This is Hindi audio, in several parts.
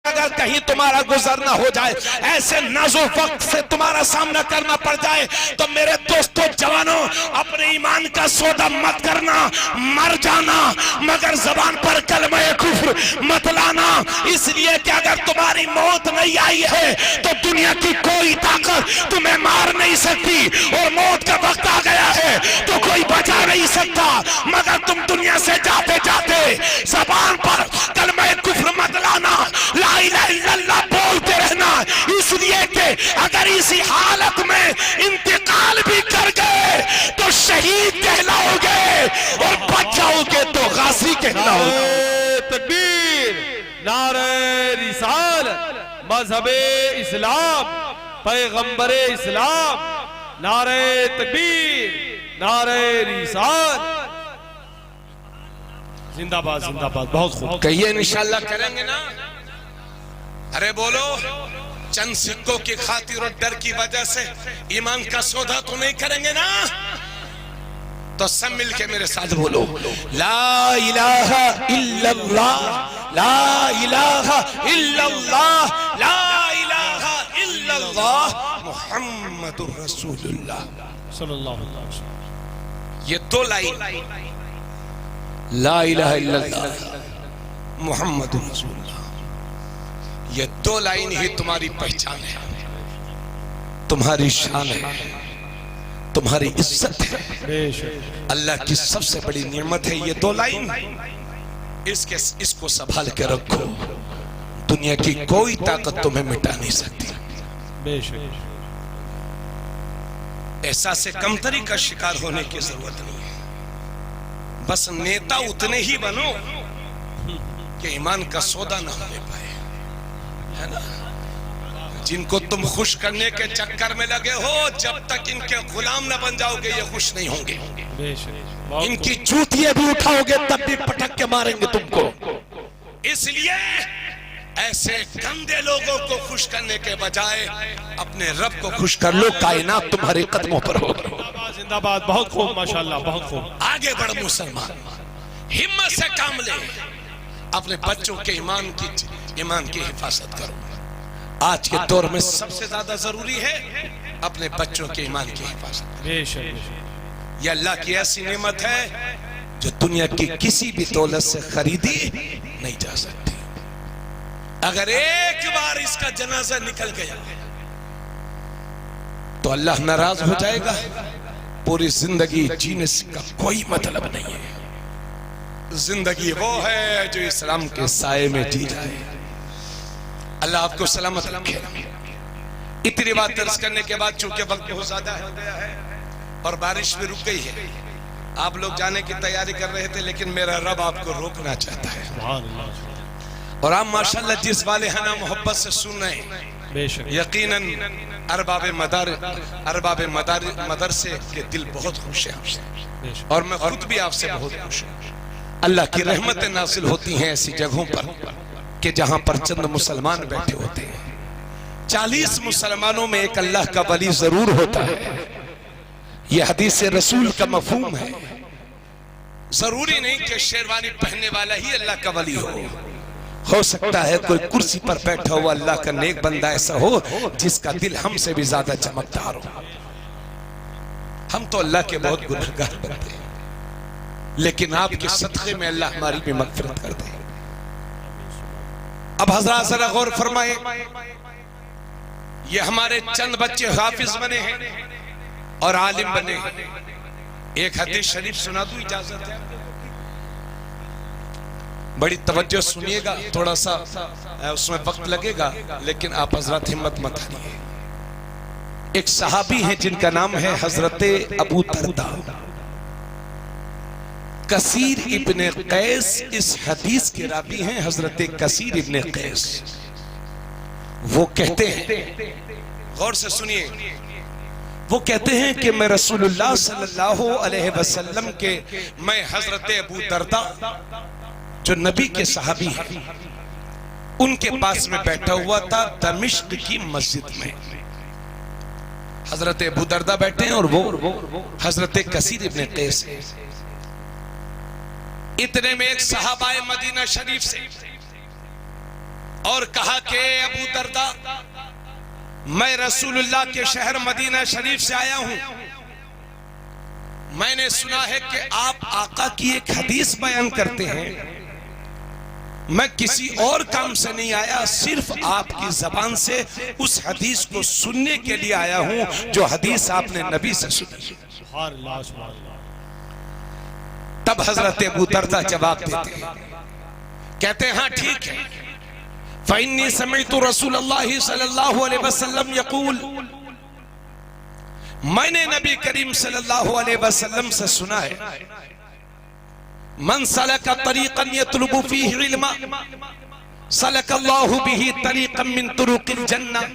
अगर कहीं तुम्हारा गुजरना हो जाए, ऐसे नाजुक वक्त से तुम्हारा सामना करना पड़ जाए, तो मेरे दोस्तों जवानों, अपने ईमान का सौदा मत करना, मर जाना मगर जबान पर कलमा कुफ्र मत लाना। इसलिए कि अगर तुम्हारी मौत नहीं आई है तो दुनिया की कोई ताकत तुम्हें मार नहीं सकती, और मौत का वक्त आ गया है तो कोई बचा नहीं सकता, मगर तुम दुनिया से जाते जाते जबान पर कलमा कुफ्र मत लाना, ला इलाहा इल्लल्लाह बोलते रहना। इसलिए कि अगर इसी हालत में इंतकाल भी कर गए तो शहीद कहलाओगे, और बच जाओगे तो गाजी कहलाओगे। तकबीर, नारे रिसालत, मजहबे इस्लाम, पैगंबरे इस्लाम, नारे तकबीर, नारे रिसालत, जिंदाबाद जिंदाबाद। बहुत खूब, कहिए इंशाल्लाह करेंगे ना। अरे बोलो, चंद सिक्कों की खातिर और डर की वजह से ईमान का सौदा तो नहीं करेंगे ना। तो सब मिलके मेरे साथ बोलो, ला इलाहा इल्लल्लाह, ला इलाहा इल्लल्लाह, ला इलाहा इल्लल्लाह, मुहम्मदुर रसूलुल्लाह सल्लल्लाहु अलैहि वसल्लम। ये दो लाइन, ला इलाहा इल्लल्लाह मुहम्मदुर रसूलुल्लाह, ये दो लाइन ही तुम्हारी पहचान है, तुम्हारी शान है, तुम्हारी इज्जत है, अल्लाह की सबसे बड़ी नेमत है ये दो लाइन। इसको संभाल के रखो, दुनिया की कोई ताकत तुम्हें मिटा नहीं सकती। ऐसा से कमतरी का शिकार होने की जरूरत नहीं है, बस नेता उतने ही बनो कि ईमान का सौदा ना होने पाए, है ना। जिनको तुम खुश करने के चक्कर में लगे हो, जब तक इनके गुलाम न बन जाओगे ये खुश नहीं होंगे। इनकी जूतियां भी उठाओगे तब भी पटक के मारेंगे तुमको। इसलिए ऐसे गंदे लोगों को खुश करने के बजाय अपने रब को खुश कर लो, कायनात तुम्हारे कदमों पर होगी। जिंदाबाद, बहुत खूब, माशाल्लाह, बहुत खूब। आगे बढ़ मुसलमान, हिम्मत से काम ले, अपने बच्चों के ईमान की हिफाजत करो। आज के दौर में सबसे ज्यादा जरूरी है अपने बच्चों के ईमान की हिफाजत। यह अल्लाह की ऐसी नेमत है जो दुनिया की किसी भी दौलत से खरीदी नहीं जा सकती। अगर एक बार इसका जनाजा निकल गया तो अल्लाह नाराज हो जाएगा, पूरी जिंदगी जीने का कोई मतलब नहीं है। जिंदगी वो है जो इस्लाम के साए में जी जाए। अल्लाह आपको सलामत रखे। इतनी बात दर्ज करने के बाद चूंकि वक्त बहुत ज्यादा हो गया है और बारिश भी रुक गई है, आप लोग जाने की तैयारी कर रहे थे, लेकिन मेरा रब आपको रोकना चाहता है। और आप माशाल्लाह जिस वाले हना मोहब्बत से सुन रहे हैं, यकीनन अरबाब मदरसे के दिल बहुत खुश है आपसे, और मैं खुद भी आपसे बहुत खुश हूँ। अल्लाह की रहमतें नाज़िल होती हैं ऐसी जगहों पर कि जहां पर चंद मुसलमान बैठे होते हैं। 40 मुसलमानों में एक अल्लाह का वली जरूर होता है। यह हदीस रसूल का मफहूम है। जरूरी नहीं कि शेरवानी पहनने वाला ही अल्लाह का वली हो सकता है कोई कुर्सी पर बैठा हुआ अल्लाह का नेक बंदा ऐसा हो जिसका दिल हमसे भी ज्यादा चमकदार हो। हम तो अल्लाह के बहुत गुनहगार बनते हैं, लेकिन आपके सदक़े में अल्लाह हमारी भी मग़फ़िरत कर दे। अब हज़रात ज़रा गौर फरमाए, ये हमारे चंद बच्चे हाफिज बने हैं और आलिम बने हैं। एक हदीस शरीफ सुना दूं, इजाजत है? बड़ी तवज्जो सुनिएगा, थोड़ा सा उसमें वक्त लगेगा, लेकिन आप हजरत हिम्मत मत हारिए। एक सहाबी हैं जिनका नाम है हजरत अबू दरदा। कसीर इब्ने कैस इस हदीस के रावी हैं, हजरत कसीर इब्ने कैस। वो कहते हैं, गौर से सुनिए, वो कहते हैं कि मैं रसूलुल्लाह सल्लल्लाहु अलैहि वसल्लम के, मैं हजरत अबू दरदा जो नबी के सहाबी हैं, उनके पास में बैठा हुआ था दमिश्क की मस्जिद में। हजरत अबू दरदा बैठे हैं और वो हजरत कसीर इब्ने कैस है। इतने में एक सहाबाए मदीना शरीफ से और कहा कि अबू दरदा, मैं रसूलुल्लाह के शहर मदीना शरीफ से आया हूं। मैंने सुना है कि आप आका की एक हदीस बयान करते हैं। मैं किसी और काम से नहीं आया, सिर्फ आपकी जबान से उस हदीस को सुनने के लिए आया हूं जो हदीस आपने नबी से सुनी। तब हजरत अबू दरदा जवाब देते हैं, कहते हैं हाँ ठीक है। फ़इन्नी समिअतु रसूलल्लाह सल्लल्लाहु अलैहि वसल्लम यक़ूल, मैंने नबी करीम सल्लल्लाहु अलैहि वसल्लम से सुना है, मन सलका तरीक़न यतलुबु फ़ीही इल्मा सलकल्लाहु बिही तरीक़न मिन तुरुक़िल जन्नह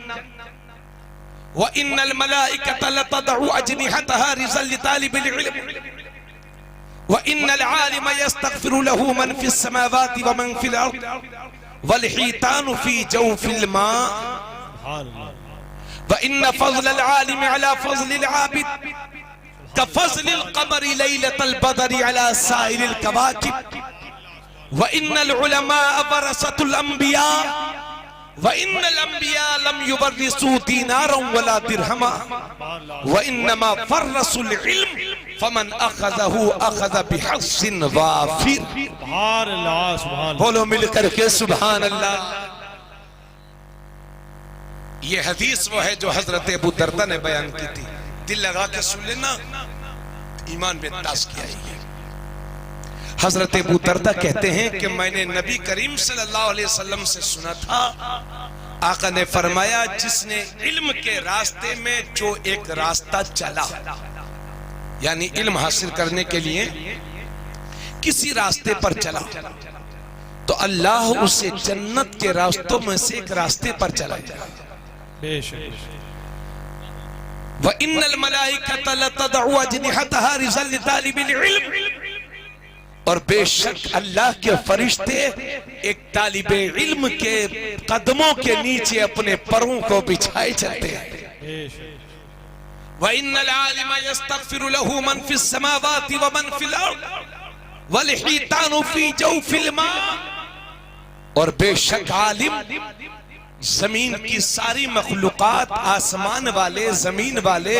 व इन्नल मलाइकता लतदउ अजनिहतहा रिज़ल लितालिबिल इल्म व इन्नल आलिम यस्तग़फिरु लहु मन फ़िस समावाति व मन फ़िल अर्द वल हीतानु फ़ी जौफ़िल मा व इन्न फ़ज़लल आलिम अला फ़ज़लिल आबिद कफ़ज़लिल क़मरि लैलतल बदरि अला साइरिल कवाकिब व इन्नल उलमा वरसतुल अंबिया व इन्नल अंबिया लम युवर्रिसू दीनारन वला दिरहमा व इन्नमा फर्रसुल इल्म फमन अखज़हु अखज़ बिहस्सिन वाफिर। सुभान अल्लाह, सुभान अल्लाह। बोलो मिलकर के सुभान अल्लाह। ये हदीस वो है जो हजरत अबू दरदा ने बयान की थी। दिल लगा के सुन लेना, ईमान में ताज़गी आएगी। हजरत अबू दरदा कहते हैं कि मैंने नबी करीम सल्लल्लाहु अलैहि वसल्लम से सुना था, आका ने फरमाया जिसने इल्म के रास्ते में जो एक रास्ता चला, यानी इल्म हासिल करने के लिए किसी रास्ते पर चला, तो अल्लाह उसे जन्नत के रास्तों में से एक रास्ते पर चलाएगा। व इन्नल मलाइकता लतदउ अजनिहतहा रिज़ल लितालिबिल इल्म, और बेशक अल्लाह के फरिश्ते एक तालिबे इल्म के कदमों के नीचे अपने परों को बिछाए चलते हैं। व इन्नल आलिम यस्तग़फिरु लहु मन फ़िस समावाति व मन फ़िल अर्द वल हीतानु फ़ी जौफ़िल मा, और बेशक आलिम जमीन की सारी मखलूकात, आसमान वाले जमीन वाले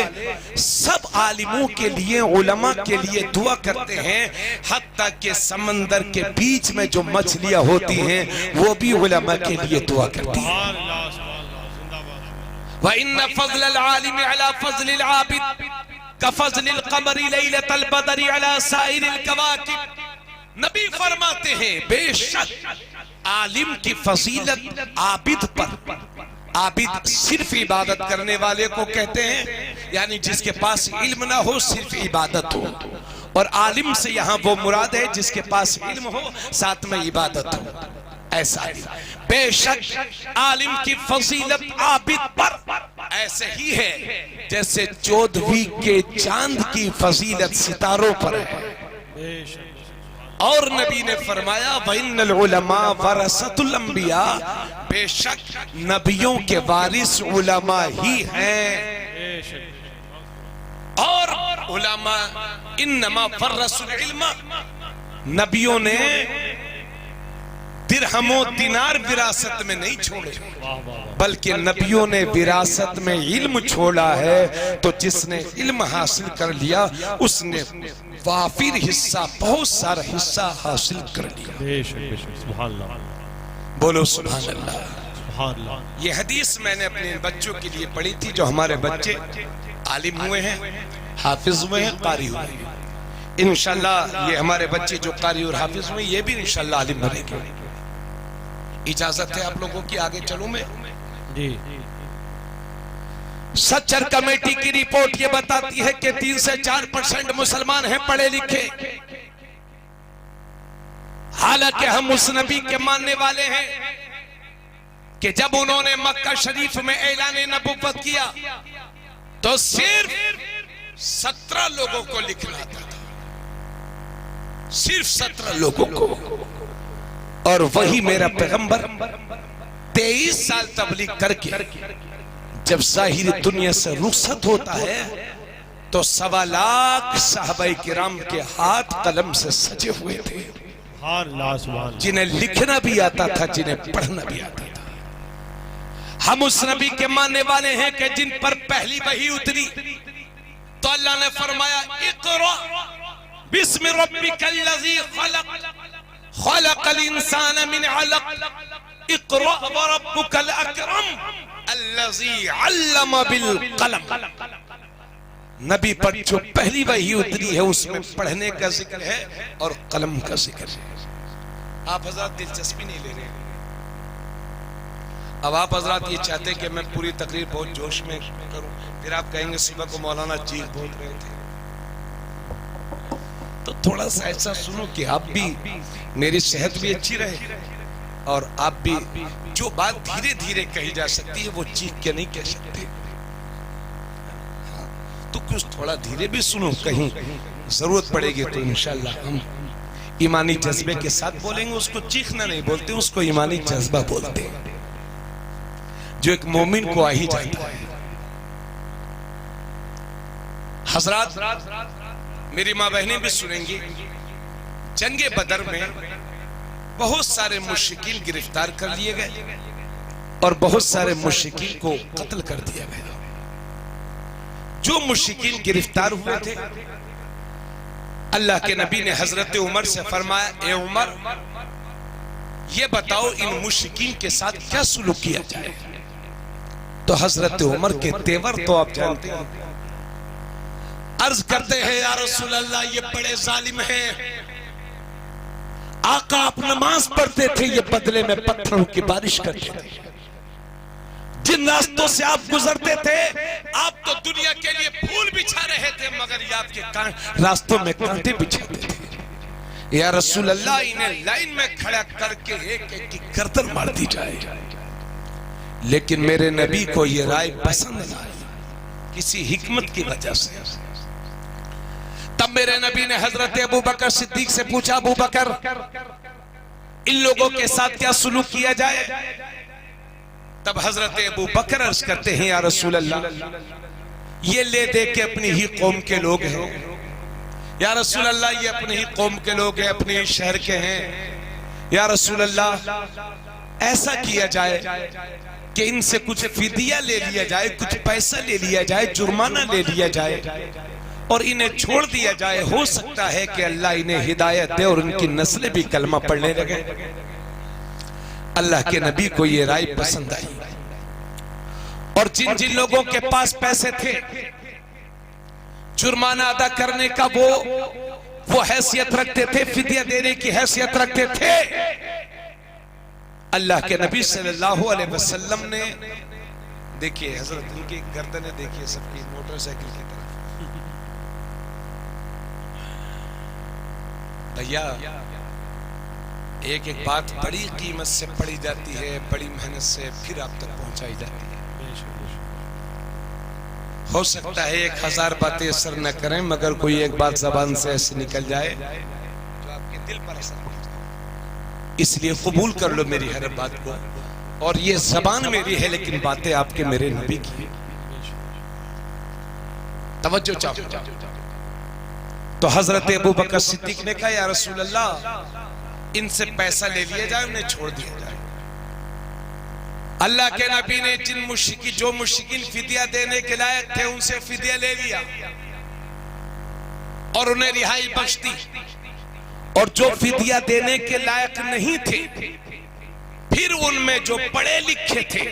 सब आलिमों के लिए, उलमा के लिए दुआ करते हैं। हत्ता के समंदर के बीच में जो मछलियां होती हैं वो भी उलमा के लिए दुआ करती हैं। व इन्न फ़ज़लल आलिम अला फ़ज़लिल आबिद कफ़ज़लिल क़मरि लैलतल बदरि अला साइरिल कवाकिब। नबी फरमाते हैं बेशक आलिम की फजीलत आबिद पर, आबिद सिर्फ इबादत करने वाले को कहते हैं, यानी जिसके पास इल्म ना हो सिर्फ इबादत हो, और आलिम से यहाँ वो मुराद है जिसके पास इल्म हो साथ में इबादत हो, ऐसा। बेशक आलिम की फजीलत आबिद पर ऐसे ही है जैसे 14वीं के चांद की फजीलत सितारों पर है। और नबी ने फरमाया वइन्नल उलमा वरसतुल अंबिया, बेशक नबियों के वारिस उलमा ही हैं। और उलमा इन्नमा फर्रसुल इल्म, नबियों ने दिरहमो दिनार विरासत में नहीं छोड़े, बल्कि नबियों ने विरासत में इल्म छोड़ा है। तो जिसने इल्म हासिल कर लिया उसने वाफिर हिस्सा, बहुत सारा हिस्सा हासिल कर लिया। बोलो सुभान अल्लाह। ये हदीस मैंने अपने बच्चों के लिए पढ़ी थी, जो हमारे बच्चे आलिम हुए हैं, हाफिज हुए हैं, कारी हुए हैं। इंशाल्लाह ये हमारे बच्चे जो कारी और हाफिज हुए ये भी इंशाल्लाह आलिम बनेंगे। इजाजत है आप लोगों की, आगे चलूं मैं जी। सच्चर कमेटी की रिपोर्ट ये बताती है कि 3 से 4% मुसलमान हैं पढ़े लिखे। हालांकि हम उस नबी के मानने वाले हैं कि जब उन्होंने मक्का शरीफ में ऐलान नबुव्वत किया तो सिर्फ 17 लोगों को लिखना आता था, सिर्फ 17 लोगों को। और वही मेरा पैगंबर 23 साल तबलीग करके जब ज़ाहिर दुनिया से रुखसत होता है तो 1.25 लाख सहाबाए किराम के हाथ कलम से सजे हुए थे, जिन्हें लिखना भी आता था, जिन्हें पढ़ना भी आता था। हम उस नबी के मानने वाले हैं कि जिन पर पहली वही उतरी तो अल्लाह ने फरमाया इक़रा बिस्मि रब्बिकल लज़ी खलक़ खलक़ल इंसान मिन अलक़ इक़रा व रब्बुकल अकरम अल्लज़ी अल्लम बिल कलम। नबी पर जो पहली वही उतरी है उसमें पढ़ने का जिक्र है और कलम का जिक्र है। आप हजरत दिलचस्पी नहीं ले रहे। अब आप हजरत ये चाहते कि मैं पूरी तकरीर बहुत जोश में करूं, फिर आप कहेंगे सुबह को मौलाना चीख बोल रहे थे। तो थोड़ा सा ऐसा सुनो कि आप भी, मेरी सेहत भी अच्छी रहे और आप भी जो बात धीरे धीरे कही जा सकती है वो चीख के नहीं कह सकते। तो कुछ थोड़ा धीरे भी सुनो, कहीं जरूरत पड़ेगी तो इंशाल्लाह हम ईमानी जज्बे के साथ बोलेंगे। उसको चीखना नहीं बोलते, उसको ईमानी जज्बा बोलते हैं जो एक मोमिन को आ ही जाता है। हजरात, मेरी माँ बहनें भी सुनेंगी, जंगे बदर में बहुत सारे मुश्रिकीन गिरफ्तार कर लिए गए और बहुत सारे मुश्रिकीन को कत्ल कर दिया गया। जो मुश्रिकीन गिरफ्तार हुए थे, अल्लाह के नबी ने हजरत उमर से फरमाया, ए उमर, ये बताओ इन मुश्रिकीन के साथ क्या सुलूक किया जाए। तो हजरत उमर के तेवर तो आप जानते हैं, अर्ज करते हैं, या रसूल अल्लाह, ये बड़े जालिम हैं। आका आप नमाज पढ़ते थे, ये बदले में पत्थरों की बारिश करते थे। जिन रास्तों से आप गुजरते थे, आप तो दुनिया के लिए फूल बिछा रहे थे, मगर ये आपके रास्तों में कांटे बिछाते थे। या रसूल अल्लाह, इन्हें लाइन में खड़ा करके एक एक की गर्दन मार दी जाए। लेकिन मेरे नबी को ये राय पसंद न आई किसी हिकमत की वजह से। तब मेरे नबी ने हजरत अबू बकर सिद्दीक से पूछा, अबू बकर, इन लोगों के साथ क्या सुलूक किया जाए। तब हजरत अबू बकर अर्ज करते हैं, या रसूल अल्लाह, ये ले दे के अपनी ही कौम के लोग हैं। या रसूल अल्लाह, ये अपनी ही कौम के लोग हैं, अपने ही शहर के हैं। या रसूल अल्लाह, ऐसा किया जाए कि इनसे कुछ फिदिया ले लिया जाए, कुछ पैसा ले लिया जाए, जुर्माना ले लिया जाए और इन्हें छोड़ दिया जाए। हो सकता है कि अल्लाह इन्हें हिदायत दे और उनकी नस्लें भी कलमा पढ़ने लगे। अल्लाह के नबी को ये राय पसंद आई और जिन जिन लोगों के पास पैसे थे जुर्माना अदा करने का, वो हैसियत रखते थे, फिदिया देने की हैसियत रखते थे, अल्लाह के नबी सल्लल्लाहु अलैहि वसल्लम ने, देखिए हजरत उनकी गर्दनें देखिए सबकी मोटरसाइकिल की तरह। भैया, एक एक बात बड़ी कीमत से पढ़ी जाती है, बड़ी मेहनत से फिर आप तक पहुंचाई जाती है। हो सकता है 1000 बातें असर न करें, मगर कोई एक बात जबान से ऐसे निकल जाए जो आपके दिल पर असर कर जाए। इसलिए कबूल कर लो मेरी हर बात को, और ये जबान मेरी है लेकिन बातें आपके मेरे नबी की। तवज्जो चाहो। तो हजरत अबू बकर सिद्दीक ने कहा, या रसूल अल्लाह, इनसे पैसा ले लिया जाए, उन्हें छोड़ दिया जाए। अल्लाह के नबी ने जो मुश्रिकीन फिदिया देने के लायक थे उनसे फिदिया ले लिया और उन्हें रिहाई बख्श दी, और जो फिदिया देने के लायक नहीं थे, फिर उनमें जो पढ़े लिखे थे,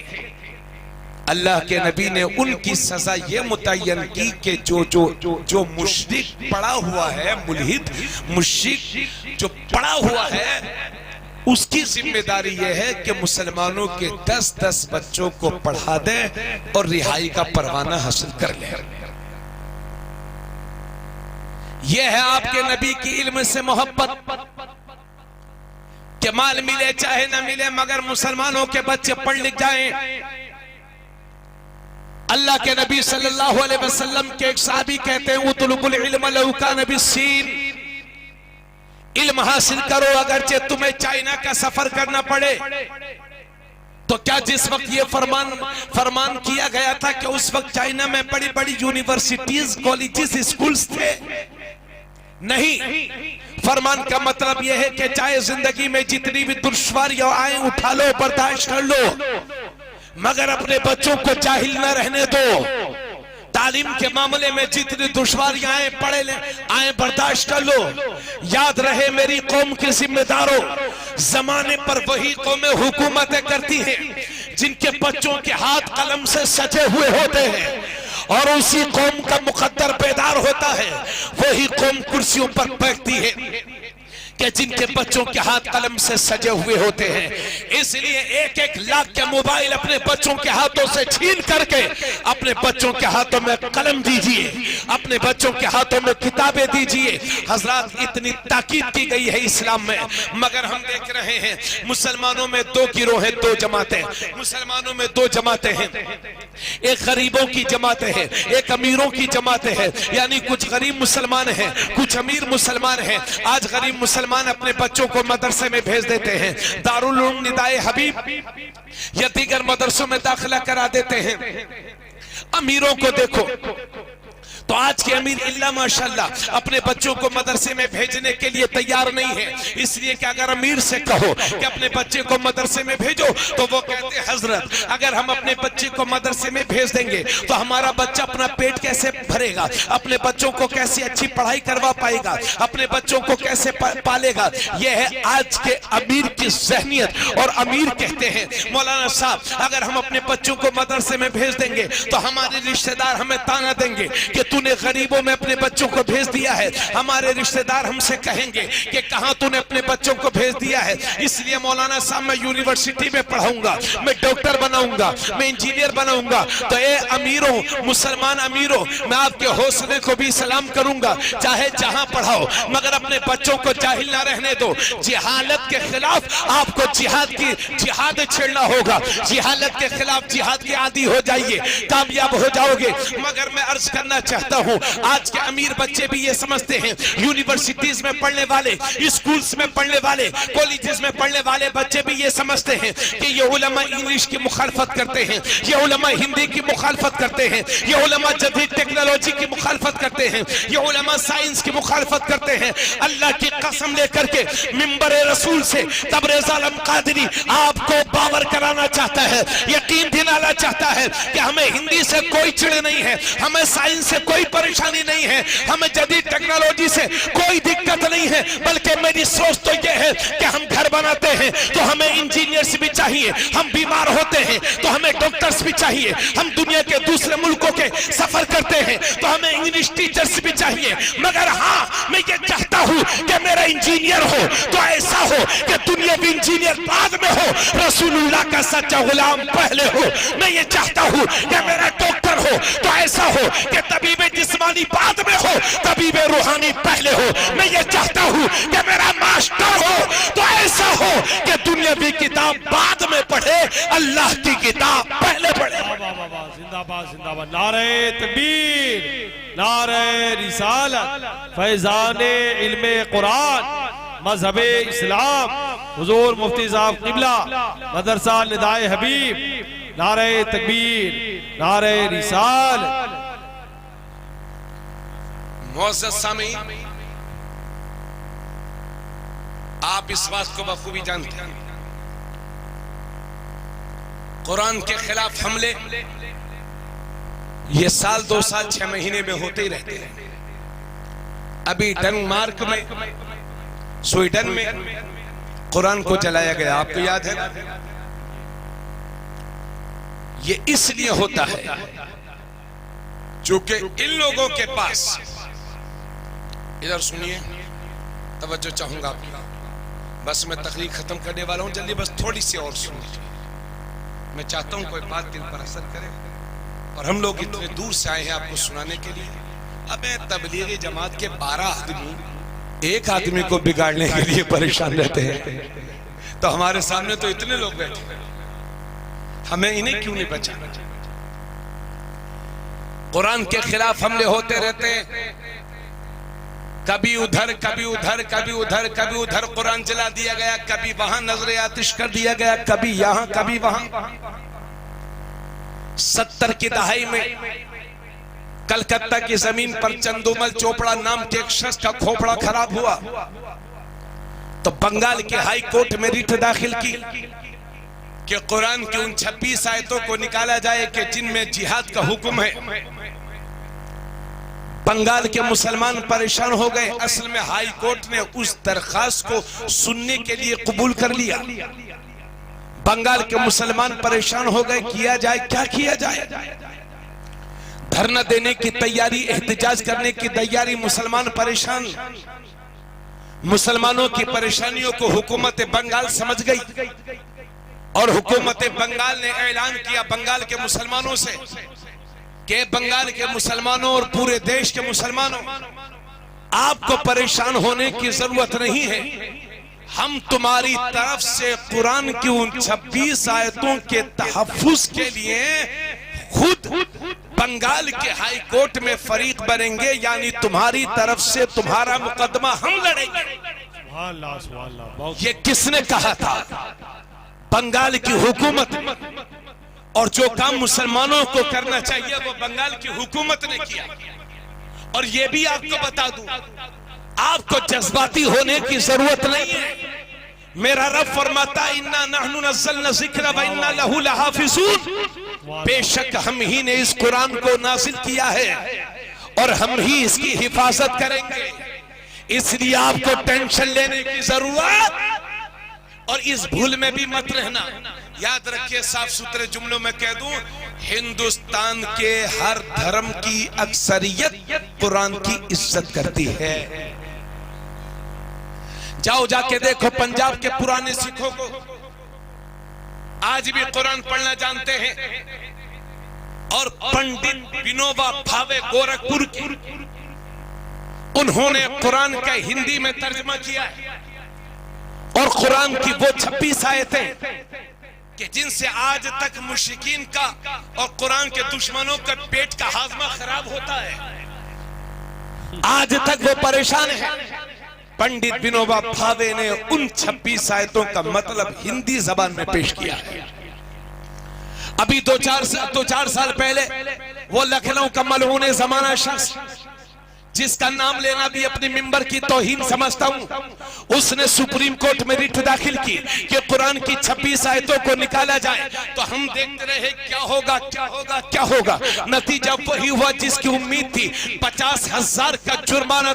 अल्लाह के नबी ने उनकी सजा ये मुतय्यन की कि जो मुशरिक पड़ा हुआ है, मुल्हिद मुशरिक जो पड़ा हुआ है, उसकी जिम्मेदारी यह है कि मुसलमानों के 10-10 बच्चों को पढ़ा दे और रिहाई का परवाना हासिल कर ले। यह है आपके नबी की इल्म से मोहब्बत कि माल मिले चाहे न मिले, मगर मुसलमानों के बच्चे पढ़ लिख जाएं। अल्लाह के नबी सल्लल्लाहु अलैहि वसल्लम के एक साहबी कहते हैं, उतलुबुल इल्म लौ कान बिस्सीन, इल्म हासिल करो अगरचे तुम्हें चाइना का सफर करना पड़े। तो क्या जिस वक्त ये फरमान किया गया था कि उस वक्त चाइना में बड़ी बड़ी यूनिवर्सिटीज, कॉलेजेस, स्कूल्स थे? नहीं। फरमान का मतलब यह है कि चाहे जिंदगी में जितनी भी दुश्वारियां आए उठा लो, बर्दाश्त कर लो, मगर अपने बच्चों को जाहिल न रहने दो। तालीम के मामले में जितनी दुश्वारियां आए बर्दाश्त कर लो। याद रहे मेरी कौम के जिम्मेदारों, जमाने पर वही कौमें हुकूमतें करती हैं जिनके बच्चों के हाथ कलम से सजे हुए होते हैं, और उसी कौम का मुकद्दर बेदार होता है। वही कौम कुर्सियों पर बैठती है कि जिनके बच्चों के हाथ कलम से सजे हुए होते हैं। इसलिए एक एक लाख के मोबाइल अपने बच्चों के हाथों से छीन करके अपने बच्चों के हाथों में कलम दीजिए, अपने बच्चों के हाथों में किताबें दीजिए। हजरात, इतनी ताकीद की गई है इस्लाम में, मगर हम देख रहे हैं मुसलमानों में दो गिरोह हैं, दो जमातें। मुसलमानों में दो जमातें हैं, एक गरीबों की जमातें हैं, एक अमीरों की जमातें हैं। यानी कुछ गरीब मुसलमान हैं, कुछ अमीर मुसलमान हैं। आज गरीब मुसलमान अपने बच्चों को मदरसे में भेज देते हैं, दारुल उलूम निदाए हबीब या दीगर मदरसों में दाखिला करा देते हैं। अमीरों को देखो तो आज के अमीर इल्ला माशाल्लाह अपने बच्चों को मदरसे में भेजने के लिए तैयार नहीं है। इसलिए कि अगर अमीर से कहो कि अपने बच्चे को मदरसे में भेजो तो वो कहते हैं हजरत अगर हम अपने बच्चे को मदरसे में भेज देंगे तो हमारा बच्चा अपना पेट कैसे भरेगा, अपने बच्चों को कैसे अच्छी पढ़ाई करवा पाएगा, अपने बच्चों को कैसे पालेगा। यह है आज के अमीर की ज़हनियत। और अमीर कहते हैं मौलाना साहब अगर हम अपने बच्चों को मदरसे में भेज देंगे तो हमारे रिश्तेदार हमें ताना देंगे कि तूने गरीबों में अपने बच्चों को भेज दिया है। हमारे रिश्तेदार हमसे कहेंगे कि कहां तूने अपने बच्चों को भेज दिया है। इसलिए मौलाना साहब मैं यूनिवर्सिटी में पढ़ाऊंगा, मैं डॉक्टर बनाऊंगा, मैं इंजीनियर बनाऊंगा। तो ये अमीरों, मुसलमान अमीरों, मैं आपके हौसले को भी सलाम करूंगा, चाहे जहां पढ़ाओ, मगर अपने बच्चों को जाहिल ना रहने दो। जिहालत के खिलाफ आपको जिहाद छेड़ना होगा। जिहालत के खिलाफ जिहाद के आदी हो जाइए, कामयाब हो जाओगे। मगर मैं अर्ज करना चाहता हूं आज के अमीर बच्चे भी ये समझते हैं, यूनिवर्सिटीज में पढ़ने वाले, स्कूल्स में पढ़ने वाले, कॉलेजेस में पढ़ने वाले बच्चे भी ये समझते हैं कि ये उलमा इंग्लिश की मुखालफत करते हैं, ये उलमा हिंदी की मुखालफत करते हैं, ये उलमा जदीद टेक्नोलॉजी की मुखालफत करते हैं, ये उलमा साइंस की मुखालफत करते हैं। अल्लाह की कसम लेकर के मिंबर रसूल से तबरेज़ आलम कादरी आपको बावर कराना चाहता है, यकीन दिलाना चाहता है कि हमें हिंदी से कोई चिड़ नहीं है, हमें साइंस से कोई परेशानी नहीं है, हमें जदीद टेक्नोलॉजी से कोई दिक्कत नहीं है। बल्कि मेरी सोच तो यह है कि हम घर बनाते हैं तो हमें इंजीनियर्स भी चाहिए, हम बीमार होते हैं तो हमें डॉक्टर्स भी चाहिए, हम दुनिया के दूसरे मुल्कों के सफर करते हैं तो हमें इंग्लिश टीचर्स भी चाहिए। मगर हाँ, मैं ये चाहता हूं कि मेरा इंजीनियर हो तो ऐसा हो कि दुनियावी इंजीनियर बाद में हो, रसूलुल्लाह का सच्चा गुलाम पहले हो। मैं ये चाहता हूं कि मेरा डॉक्टर हो तो ऐसा हो कि तबीब जिस्मानी बाद में हो, तबीब रूहानी पहले हो। मैं ये चाहता हूं कि मेरा मास्टर हो तो ऐसा हो कि दुनियावी किताब बाद में पढ़े, अल्लाह की किताब पहले पढ़े। जिंदाबाद जिंदाबाद, नारे तकबीर, नारे रिसालत, फैजाने इल्मे कुरान, मजहबे इस्लाम, हुजूर मुफ्ती साहब किबला, मदरसा निदाए हबीब, नारे तकबीर, नारे रिसालत। मुअज़्ज़ज़ सामीन, आप इस बात को बखूबी जानते हैं, कुरान के खिलाफ हमले ये साल 2 साल 6 महीने में होते ही रहते हैं। अभी डेनमार्क में, स्वीडन में कुरान को जलाया गया, आपको याद है? ये इसलिए होता है क्योंकि इन लोगों के पास, इधर सुनिए, तवज्जो चाहूंगा आपकी, बस मैं तकरीर खत्म करने वाला हूं, जल्दी बस थोड़ी सी और सुन लीजिए। मैं चाहता हूं कोई बात दिल पर असर करे, और हम लोग इतने दूर से आए हैं आपको सुनाने के लिए। अब तबलीगी जमात के 12 आदमी एक आदमी को बिगाड़ने के लिए परेशान रहते हैं, तो हमारे सामने तो इतने लोग बैठे, हमें इन्हें क्यों नहीं बचाना? कुरान के खिलाफ हमले होते रहते हैं, कभी उधर कभी उधर कभी उधर कभी उधर कुरान जला दिया गया, कभी वहां नजर आतिश कर दिया गया, कभी यहां कभी वहां। 70 की दहाई में कलकत्ता की जमीन पर चंदुमल चोपड़ा नाम के एक शख्स का खोपड़ा खराब हुआ तो बंगाल के हाई कोर्ट में रिट दाखिल की। कि कुरान की उन 26 आयतों को निकाला जाए कि जिनमें जिहाद का हुक्म है। बंगाल के मुसलमान परेशान हो गए। असल में हाई कोर्ट ने उस दरखास्त को सुनने के लिए कबूल कर लिया। बंगाल के मुसलमान परेशान हो गए, किया जाए क्या किया जाए। धरना देने की तैयारी, एहतजाज करने की तैयारी, मुसलमान परेशान। मुसलमानों की परेशानियों को हुकूमत बंगाल समझ गई और हुकूमत बंगाल ने ऐलान किया बंगाल के मुसलमानों से कि बंगाल के मुसलमानों और पूरे देश के मुसलमानों, आपको परेशान होने की जरूरत नहीं है। हम तुम्हारी तरफ से कुरान की उन 26 आयतों के तहफ्फुज़ के लिए खुद बंगाल के हाई कोर्ट में फरीक बनेंगे, यानी तुम्हारी तरफ से तुम्हारा मुकदमा हम लड़ेंगे। ये किसने कहा था? बंगाल की हुकूमत। और जो काम मुसलमानों को करना चाहिए वो बंगाल की हुकूमत ने किया। और ये भी आपको बता दूं, आपको जज्बाती होने की जरूरत नहीं है। मेरा रब फरमाता इन्ना नहनु नज़्ज़लना ज़िक्र व इन्ना लहू लहाफ़िज़ून। बेशक हम ही ने इस कुरान को नाज़िल किया है और हम ही इसकी हिफाजत करेंगे। इसलिए आपको टेंशन लेने की जरूरत और इस भूल में भी मत रहना। याद रखिए, साफ सुथरे जुमलों में कह दूं, हिंदुस्तान के हर धर्म की अक्सरियत कुरान की इज्जत करती है। जाओ जाके देखो पंजाब के पुराने सिखों को, आज भी कुरान पढ़ना जानते हैं। और पंडित विनोबा भावे गोरखपुर की, उन्होंने कुरान का हिंदी में तर्जुमा किया है। और कुरान की वो 26 आयतें कि जिनसे आज तक मुश्रिकीन का और कुरान के दुश्मनों का पेट का हाजमा खराब होता है, आज तक वो परेशान है। पंडित विनोबा भावे ने उन 26 आयतों का मतलब हिंदी जबान में पेश किया है। अभी दो चार साल पहले वो लखनऊ का मलऊन जमाना शख्स, जिसका नाम लेना भी अपनी मिंबर की तौहीन समझता हूं, उसने सुप्रीम कोर्ट में रिट दाखिल की कि कुरान की 26 आयतों को निकाला जाए। तो हम देखते रहे क्या होगा क्या होगा क्या होगा। नतीजा वही हुआ जिसकी उम्मीद थी। 50,000 का जुर्माना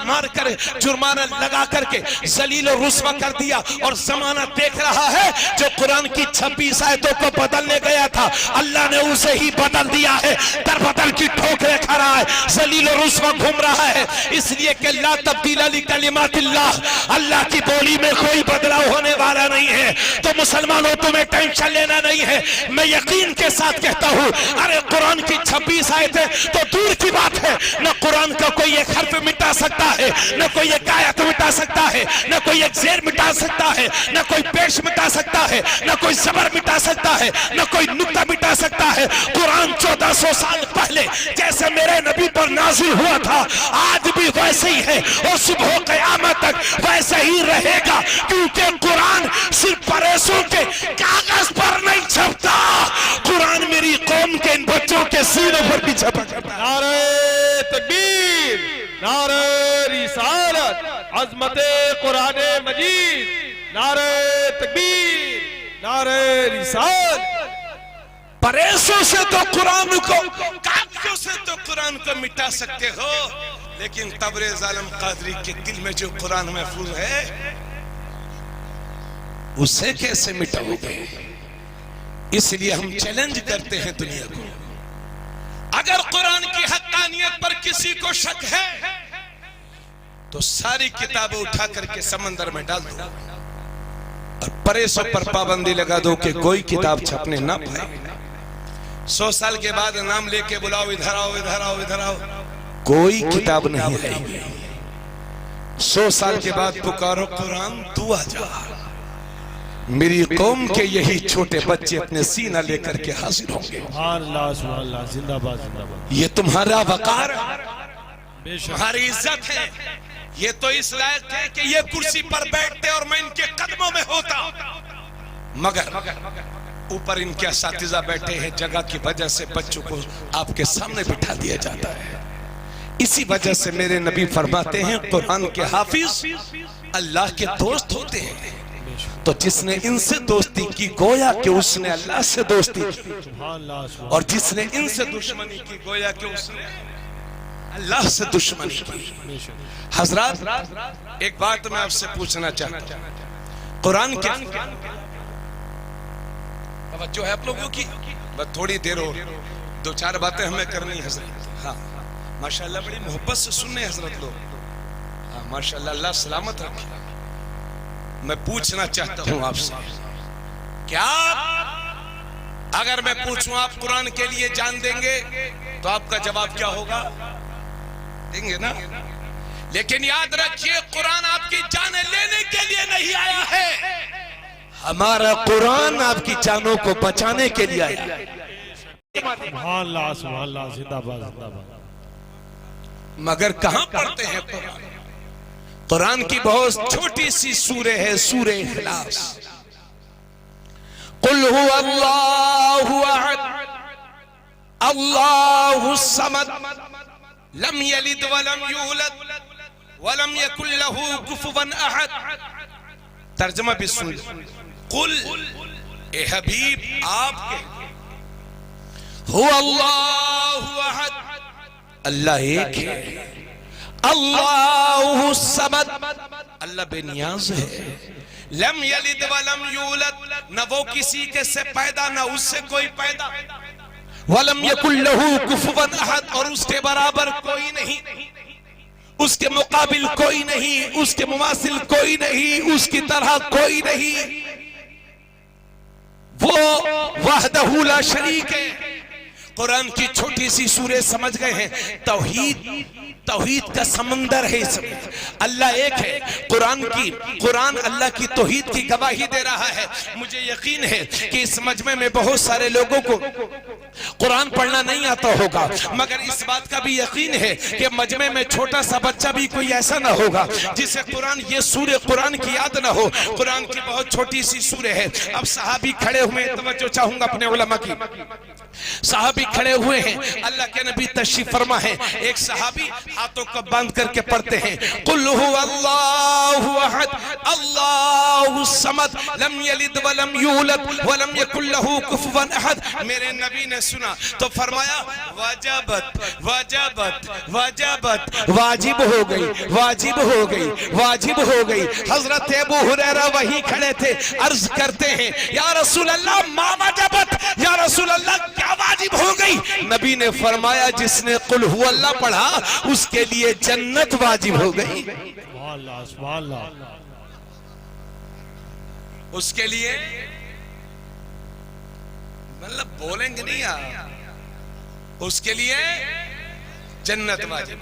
मार कर, जुर्माना लगा करके जलील और रुस्वा कर दिया। और जमाना देख रहा है, जो कुरान की 26 आयतों को बदलने गया था, अल्लाह ने उसे ही बदल दिया है। दर बदल की ठोकरें खा रहा है, जलील और रुस्वा घूम रहा है। इसलिए कि ला तब्दीला लिकलिमातिल्लाह, अल्लाह की बोली में कोई बदलाव होने वाला नहीं है। तो मुसलमानों, तुम्हें टेंशन लेना नहीं है। मैं यकीन के साथ कहता हूं, अरे कुरान की 26 आयतें तो दूर की बात है, न कुरान का कोई एक हर्फ मिटा सकता है, न कोई एक आयत मिटा सकता है, न कोई एक ज़ेर मिटा सकता है, न कोई पेश मिटा सकता है, न कोई ज़बर मिटा सकता है, न कोई नुक्ता मिटा सकता है। कुरान 1400 साल पहले जैसे मेरे नबी पर नाजिल हुआ था, आज भी वैसे ही है और सुबह क़यामत तक वैसे ही रहेगा। क्योंकि कुरान सिर्फ परेशों के कागज पर नहीं छपता, कुरान मेरी कौम के इन बच्चों के सीनों पर भी छपा करता है। नारे तकबीर, नारे रिसालत, अज़मते कुरान मजीद, नारे तकबीर, नारे रिसालत। परेशों से तो कुरान को, कागजों से तो कुरान को मिटा सकते हो, लेकिन तबरेज़ आलम कादरी के दिल में जो कुरान महफूज है, उसे कैसे मिटाओगे? इसलिए हम चैलेंज करते हैं दुनिया को, अगर कुरान की हक्कानियत पर किसी को शक है तो सारी किताबें उठा करके समंदर में डाल दो और परेशों पर पाबंदी लगा दो कि कोई किताब छपने ना पाए। 100 साल के बाद नाम लेके बुलाओ, इधर आओ इधर आओ इधर आओ, कोई किताब नहीं आएगी। 100 साल के बाद पुकारो कुरान तू आ जा, मेरी कौम के यही छोटे बच्चे अपने सीना लेकर के हाजिर होंगे। जिंदाबाद जिंदाबाद। ये तुम्हारा वकार, तुम्हारी इज्जत है। ये तो इस लायक है कि ये कुर्सी पर बैठते और मैं इनके कदमों में होता, मगर ऊपर इनके असातिज़ा बैठे हैं, जगह की वजह से बच्चों को आपके सामने बिठा दिया जाता है। इसी वजह से मेरे नबी फरमाते हैं, कुरान के हाफिज अल्लाह के दोस्त होते हैं। तो जिसने इनसे दोस्ती की गोया कि उसने अल्लाह से दोस्ती की, सुभान अल्लाह, सुभान और जिसने इनसे दुश्मनी की गोया कि उसने अल्लाह से दुश्मनी की। अल्लाह। हजरत एक बात मैं आपसे पूछना चाहता हूं, कुरान के तवज्जो है आप लोगों की? बस थोड़ी देर हो, दो चार बातें हमें करनी है हजरत। हाँ माशाल्लाह, बड़ी मोहब्बत से सुनने हजरत लोग। हाँ माशाल्लाह, अल्लाह सलामत रखे। मैं पूछना चाहता हूं आपसे, क्या अगर मैं पूछूं आप कुरान के लिए जान देंगे तो आपका जवाब क्या होगा? देंगे ना? लेकिन याद रखिए, कुरान आपकी जान लेने के लिए नहीं आया है, हमारा कुरान आपकी जानों को बचाने के लिए आया है। सुभान अल्लाह, सुभान अल्लाह, जिंदाबाद जिंदाबाद। मगर कहां पढ़ते हैं कुरान? कुरान की बहुत छोटी सी सूरह है, सूरह इखलास। कुल हुवा अल्लाहु अहद अल्लाहुस समद लम यलिद वलम यूलद वलम यकुल लहू कुफुवन अहद। तर्जुमा भी सुन लो। कुल, ए हबीब आप कह, हुवा अल्लाहु अहद, अल्लाह एक है, अल्लाहु समद, अल्लाह बेनियाज है, लम यलिद वलम यूलद, न वो किसी के से पैदा न उससे कोई पैदा, वलम यकुल लहू कुफुवन अहद, और उसके बराबर कोई नहीं, उसके मुकाबिल कोई नहीं, उसके मुमासिल कोई नहीं, उसकी तरह कोई नहीं। वो वहदहू ला शरीक है। कुरान की छोटी सी सूरह समझ गए हैं, तौहीद, तौहीद का समंदर है इसमें। अल्लाह एक है। कुरान अल्लाह की तौहीद की गवाही दे रहा है। मुझे यकीन है कि इस मजमे में बहुत सारे लोगों को कुरान पढ़ना नहीं आता होगा, मगर इस बात का भी यकीन है कि मजमे में छोटा सा बच्चा भी कोई ऐसा ना होगा जिसे कुरान, ये सूरह कुरान की याद ना हो। कुरान की बहुत छोटी सी सूरह है। अब सहाबी खड़े हुए, तवज्जो चाहूंगा अपने उलमा की। सहाबी खड़े हुए हैं, अल्लाह के नबी तशरीफ फरमा है। एक सहाबी हाथों को बांध करके पढ़ते हैं, कुल हुवा अल्लाहु अहद अल्लाहुस समद लम यलिद वलम यूलद वलम यकुल लहू कुफुवन अहद। मेरे नबी ने सुना तो फरमाया, वजबत वजबत वजबत, वाजिब हो गई, वाजिब हो गई, वाजिब हो गई। हजरत अबू हुरैरा वहीं खड़े थे, अर्ज करते हैं, या रसूल अल्लाह मा वजबत, या रसूल अल्लाह क्या वाजिब हो गई? नबी ने फरमाया, जिसने कुल हु अल्लाह पढ़ा उसके लिए जन्नत वाजिब हो गई। सुभान अल्लाह, सुभान अल्लाह। उसके लिए मतलब बोलेंगे नहीं यार, उसके लिए जन्नत वाजिब।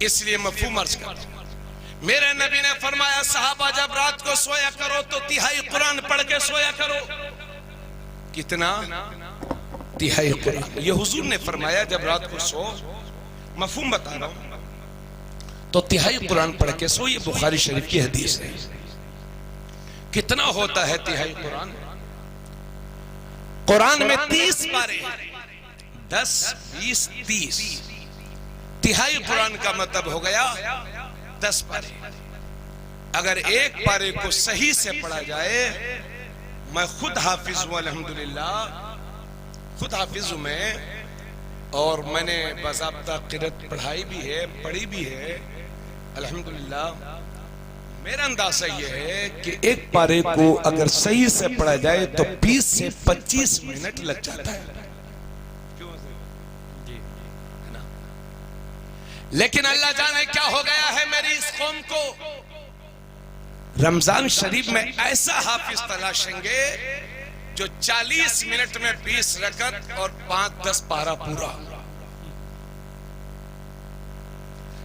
इसलिए मफहूम अर्ज कर, मेरे नबी ने फरमाया, सहाबा जब रात को सोया करो तो तिहाई कुरान पढ़ के सोया करो। कितना? तिहाई कुरान। ये हुजूर ने फरमाया जब रात को सो, मफहूम बता रहा हूं, तो तिहाई कुरान पढ़ के सो। ये बुखारी शरीफ की हदीस है। कितना होता है तिहाई कुरान? कुरान में 30 पारे, 10, 20, 30। तिहाई कुरान का मतलब हो गया 10 पारे। अगर एक पारे को सही से पढ़ा जाए, मैं खुद हाफिज हूं अल्हम्दुलिल्लाह, खुद हाफिज हूं मैं, और मैंने बाज़ाब्ता क़िरात पढ़ाई भी है, पढ़ी भी है अल्हम्दुलिल्लाह। मेरा अंदाजा यह है कि एक पारे को अगर सही से पढ़ा जाए तो 20 से 25 मिनट लग जाता है। लेकिन अल्लाह जाने क्या हो गया है मेरी इस कौम को। रमजान शरीफ में ऐसा हाफिज तलाशेंगे जो 40 मिनट में 20 रकत और 5-10 पारा पूरा।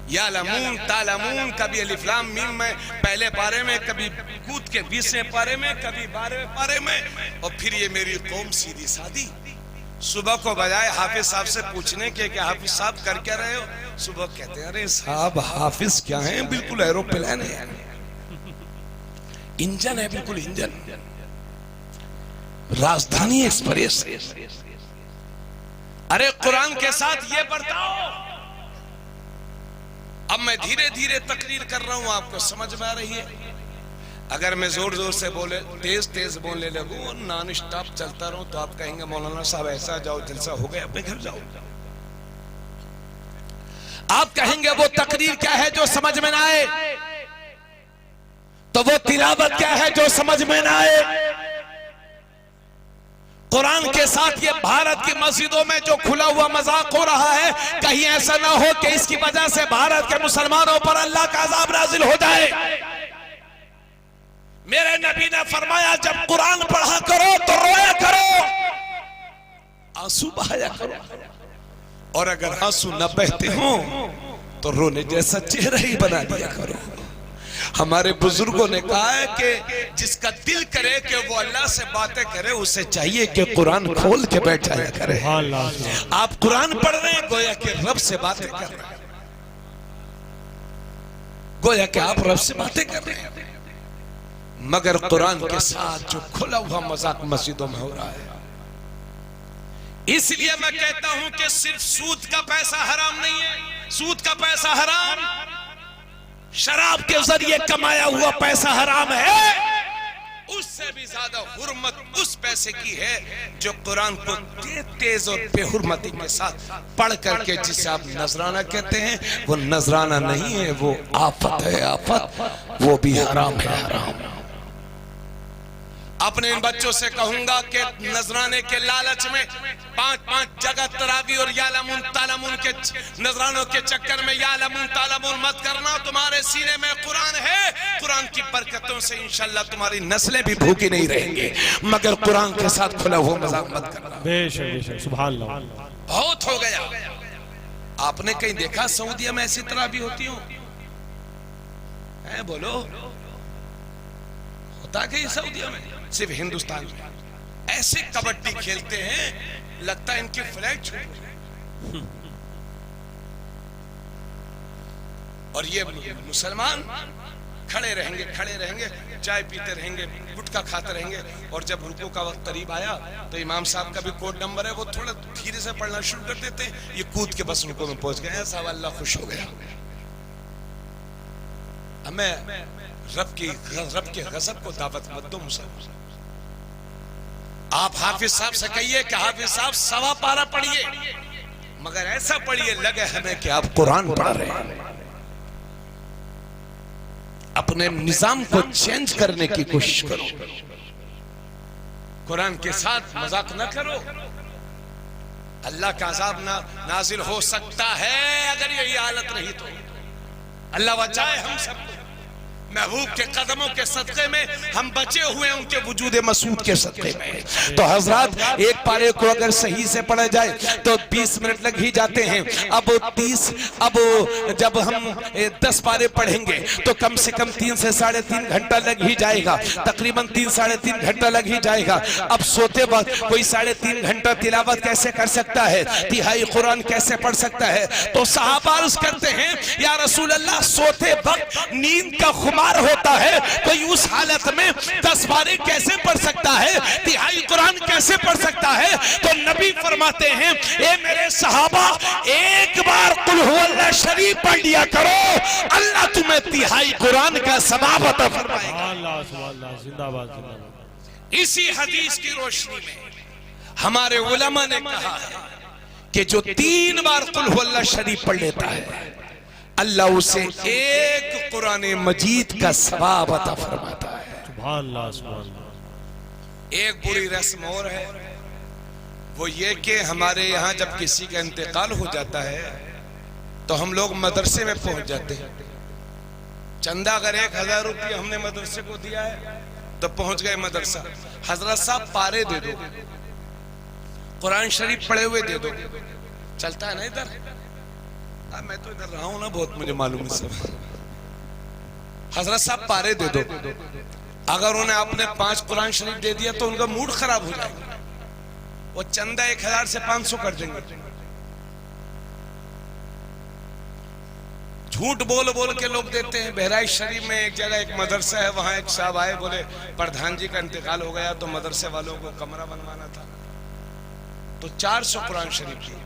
या लमून तालमून, कभी अलिफ लाम मीम में पहले पारे में, कभी कूद के 20वें पारे में, कभी 12वें पारे में। और फिर ये मेरी कौम सीधी सादी। सुबह को बजाय हाफिज साहब से पूछने के कि हाफिज साहब कर क्या रहे हो, सुबह कहते हैं, अरे साहब हाफिज क्या है, बिल्कुल एरोप्लेन है, इंजन है, बिल्कुल इंजन, राजधानी एक्सप्रेस। अरे कुरान के साथ ये बर्ताओ। अब मैं धीरे धीरे तकरीर कर रहा हूं, आपको समझ में आ रही है। अगर मैं जोर जोर से बोले तेज तेज बोलने लगूं और नॉन स्टॉप चलता रहूं तो आप कहेंगे मौलाना साहब ऐसा जाओ जलसा हो गया अपने घर जाओ। आप कहेंगे वो तकरीर क्या है जो समझ में ना आए, तो वो तिलावत क्या है जो समझ में ना आए। कुरान के साथ ये भारत की मस्जिदों में जो खुला हुआ मजाक हो रहा है, कहीं ऐसा ना हो कि इसकी वजह से भारत के मुसलमानों पर अल्लाह का अज़ाब नाज़िल हो जाए। मेरे नबी ने फरमाया जब कुरान पढ़ा करो तो रोया करो, आंसू बहाया करो, और अगर आंसू न बहते हो तो रोने जैसा चेहरा ही बना दिया करो। हमारे बुजुर्गों ने कहा है कि जिसका दिल करे कि वो अल्लाह से बातें करे, उसे चाहिए कि कुरान खोल के बैठाया करे। आप कुरान पढ़ रहे हैं गोया कि रब से बातें कर रहे हैं, गोया कि आप रब से बातें कर रहे हैं, मगर कुरान के साथ जो खुला हुआ मजाक मस्जिदों में हो रहा है। इसलिए मैं कहता हूं कि सिर्फ सूद का पैसा हराम नहीं है, सूद का पैसा हराम, शराब के जरिए कमाया हुआ पैसा हराम है, उससे भी ज्यादा हुर्मत उस पैसे की है जो कुरान को तेज और बेहुरमती के साथ पढ़ करके जिसे आप नजराना कहते हैं, वो नजराना नहीं है, वो आफत है, आफत, वो भी हराम है, हराम। अपने इन बच्चों से कहूंगा कि नजराने के लालच में 5-5 जगह तरावी और यालमून तालमून के नजरानों के चक्कर में यालमून तालमून मत करना। तुम्हारे सीने में कुरान है, कुरान की बरकतों से इंशाल्लाह तुम्हारी नस्लें भी भूखी नहीं रहेंगी, मगर कुरान के साथ खुला हुआ मजाक मत करना। बेशक बेशक, सुभान अल्लाह। बहुत हो गया। आपने कहीं देखा सऊदीया में ऐसी तरावी होती हो? बोलो, होता कहीं सऊदीया में? सिर्फ हिंदुस्तान में ऐसे कबड्डी खेलते हैं, लगता है इनकी फ्लैग छूट। और ये मुसलमान खड़े रहेंगे, खड़े रहेंगे, चाय पीते रहेंगे, गुटखा खाते रहेंगे, और जब रुकू का वक्त करीब आया तो इमाम साहब का भी कोड नंबर है, वो थोड़ा धीरे से पढ़ना शुरू कर देते हैं, ये कूद के बस रुकू में पहुंच गए। साहब अल्लाह खुश हो गया। हमें रब के गजब को दावत मत दो मुसलमान। आप हाफिज साहब से कहिए कि हाफिज साहब 1.25 पारा पढ़िए, मगर ऐसा पढ़िए लगे हमें कि आप कुरान पढ़ रहे हैं। अपने निजाम को चेंज करने की कोशिश करो, कुरान के साथ मजाक न करो। अल्लाह का अज़ाब नाजिल हो सकता है अगर यही हालत रही तो। अल्लाह बचाए हम सबको। महबूब के कदमों के सदक़े में हम बचे हुए हैं, उनके वजूद मसूद के सदक़े में। तो हजरत एक पारे को अगर सही से पढ़ा जाए तो 20 मिनट लग ही जाते हैं। अब जब हम 10 पारे पढ़ेंगे तो कम से कम 3 से 3.5 घंटा लग ही जाएगा, तकरीबन 3-3.5 घंटा लग ही जाएगा। अब सोते वक्त कोई 3.5 घंटा तिलावत कैसे कर सकता है, तिहाई कुरान कैसे पढ़ सकता है? तो सहाबा अर्ज़ करते हैं, या रसूल अल्लाह, सोते वक्त नींद का खुमार होता है, कोई उस हालत में 10 पारे कैसे पढ़ सकता है, तिहाई कुरान कैसे पढ़ सकता है? तो नबी फरमाते हैं, ए मेरे सहाबा, एक बार कुल हुवल्लाह शरीफ पढ़ लिया करो, अल्लाह तुम्हें तिहाई कुरान का सवाब अता फरमाएगा। अल्लाह सुभान जिंदाबाद जिंदाबाद। इसी हदीस की रोशनी में हमारे उलमा ने कहा है कि जो 3 बार कुल हुवल्लाह शरीफ पढ़ लेता है, अल्लाह उसे एक कुरान मजीद का सवाब अता फरमाता है। सुभान अल्लाह, सुभान अल्लाह। एक बुरी रस्म और है, वो ये कि हमारे यहाँ जब किसी का इंतकाल हो जाता है तो हम लोग मदरसे में पहुंच जाते हैं। चंदा अगर 1000 रुपये हमने मदरसे को दिया है तो पहुंच गए मदरसा, हजरत साहब पारे दे दो, कुरान शरीफ पढ़े हुए दे दो, चलता है ना इधर? मैं तो इधर रहा हूं ना, बहुत मुझे मालूम है सब। हजरत साहब पारे दे दो, अगर उन्हें आपने 5 कुरान शरीफ दे दिया तो उनका मूड खराब हो जाएगा, वो चंदा 1000 से 500 कर देंगे। झूठ बोल बोल के लोग देते हैं। बहराइच शरीफ में एक जगह एक मदरसा है, वहां एक साहब आए, बोले प्रधान जी का इंतकाल हो गया तो मदरसे वालों को कमरा बनवाना था, तो 400 कुरान शरीफ दिए।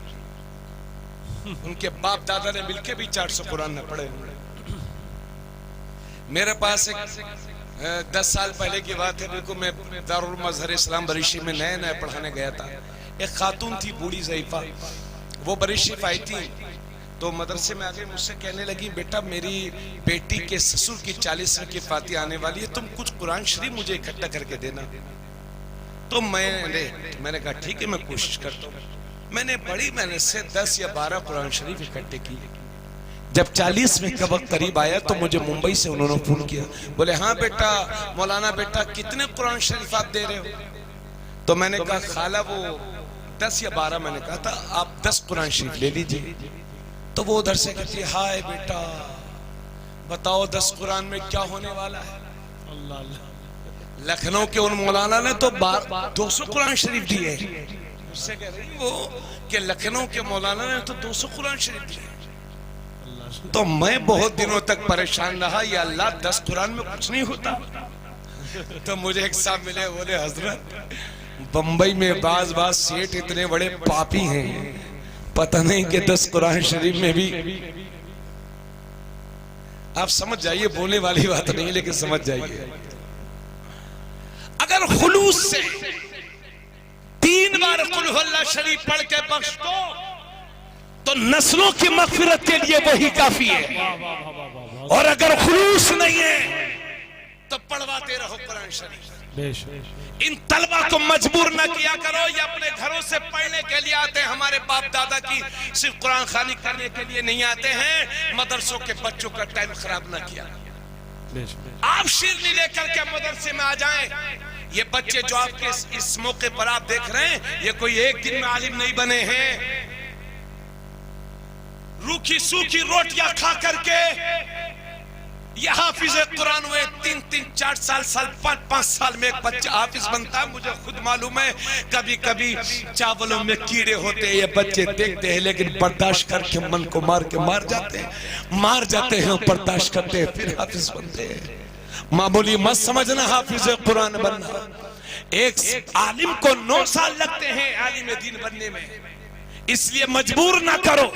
उनके बाप दादा ने मिलके भी 400 कुरान न पढ़े। मेरे पास एक 10 साल पहले की बात है। बिल्कुल मैं दारुल मजहर इस्लाम बरीशी में नए नए पढ़ाने गया था। एक खातून थी बूढ़ी ज़ईफ़ा, वो बरीशी आई थी तो मदरसे में आके मुझसे कहने लगी, बेटा मेरी बेटी के ससुर की 40 की फातिहा आने वाली है, तुम कुछ कुरान शरीफ मुझे इकट्ठा करके देना। तो मैंने कहा ठीक है मैं कोशिश करता हूँ। मैंने बड़ी मेहनत से 10 या 12 कुरान शरीफ इकट्ठे किए। जब 40 का वक्त करीब आया तो मुझे मुंबई से उन्होंने फोन किया, बोले हाँ बेटा मौलाना बेटा कितने कुरान शरीफ आप दे रहे हो? तो मैंने कहा खाला वो 10 या 12, मैंने कहा था आप 10 कुरान शरीफ ले लीजिए। तो वो उधर से कहती है हाय बेटा बताओ 10 कुरान में क्या होने वाला है? अल्लाह अल्लाह। लखनऊ के उन मौलाना ने तो 200 कुरान शरीफ दिए। उससे कह रही वो कि लखनऊ के मौलाना ने तो 200 कुरान शरीफ दिए। तो मैं बहुत दिनों तक परेशान रहा, या अल्लाह 10 कुरान में कुछ नहीं होता। तो मुझे एक साहब मिले, बोले हजरत बंबई में बाज सेठ इतने बड़े पापी हैं, पता नहीं कि 10 कुरान शरीफ में भी। आप समझ जाइए, बोलने वाली बात नहीं लेकिन समझ जाइए। अगर खुलूस से 3 बार कुल हुवल्लाह शरीफ पढ़ के बख्श दो तो नस्लों की मगफिरत के लिए वही काफी है। और अगर खुलूस नहीं है तो पढ़वाते रहो कुरान शरीफ। इन तलबा को मजबूर न किया करो, ये अपने घरों से पढ़ने के लिए आते हैं, हमारे बाप दादा की सिर्फ कुरान खानी करने के लिए नहीं आते हैं। मदरसों के बच्चों का टाइम खराब न किया। आप शिरनी लेकर के मदरसे में आ जाएं। ये बच्चे जो आपके इस मौके पर आप देख रहे हैं, ये कोई एक दिन में आलिम नहीं बने हैं। रूखी सूखी रोटियां खा करके ये हाफिज कुरान हुए। 3-3, 4 साल 5-5 साल में एक बच्चा हाफिज बनता है। मुझे खुद मालूम है कभी कभी चावलों में कीड़े होते हैं, ये बच्चे देखते हैं लेकिन बर्दाश्त करके मन को मार जाते हैं और बर्दाश्त करते हैं, फिर हाफिज बनते हैं। मामूली मत समझना हाफिज कुरान बनना। एक आलिम को 9 साल लगते हैं आलिम दीन बनने में, इसलिए मजबूर ना करो।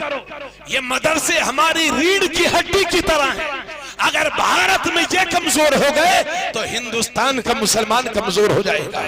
ये मदरसे हमारी रीढ़ की हड्डी की तरह है। अगर भारत में ये कमजोर हो गए तो हिंदुस्तान का मुसलमान कमजोर हो जाएगा।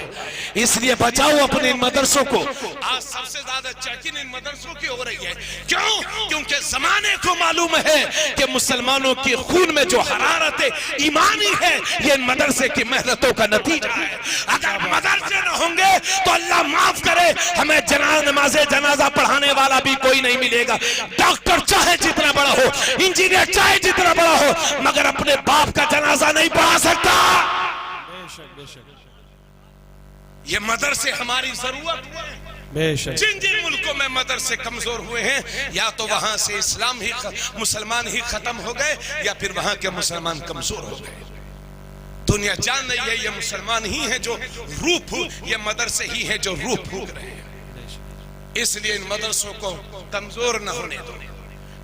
इसलिए बचाओ अपने इन मदरसों को। आज सबसे ज्यादा चेकिंग इन मदरसों की हो रही है। क्यों? क्योंकि जमाने को मालूम है कि मुसलमानों की खून में जो हरारत ईमानी है ये इन मदरसे की मेहनतों का नतीजा है। अगर मदरसे न होंगे तो अल्लाह माफ करे हमें नमाज जनाजा पढ़ाने वाला भी कोई नहीं मिलेगा। डॉक्टर चाहे जितना बड़ा हो, इंजीनियर चाहे जितना बड़ा हो, मगर अपने बाप का जनाजा नहीं पढ़ा सकता। ये मदरसे हमारी जरूरत है। जिन जिन मुल्कों में मदरसे कमजोर हुए हैं, या तो वहां से इस्लाम ही मुसलमान ही खत्म हो गए, या फिर वहां के मुसलमान कमजोर हो गए। दुनिया जान रही है ये मुसलमान ही है जो रूह, ये मदरसे ही है जो रूह फूक रहे हैं। इसलिए इन मदरसों को कमजोर न होने दो।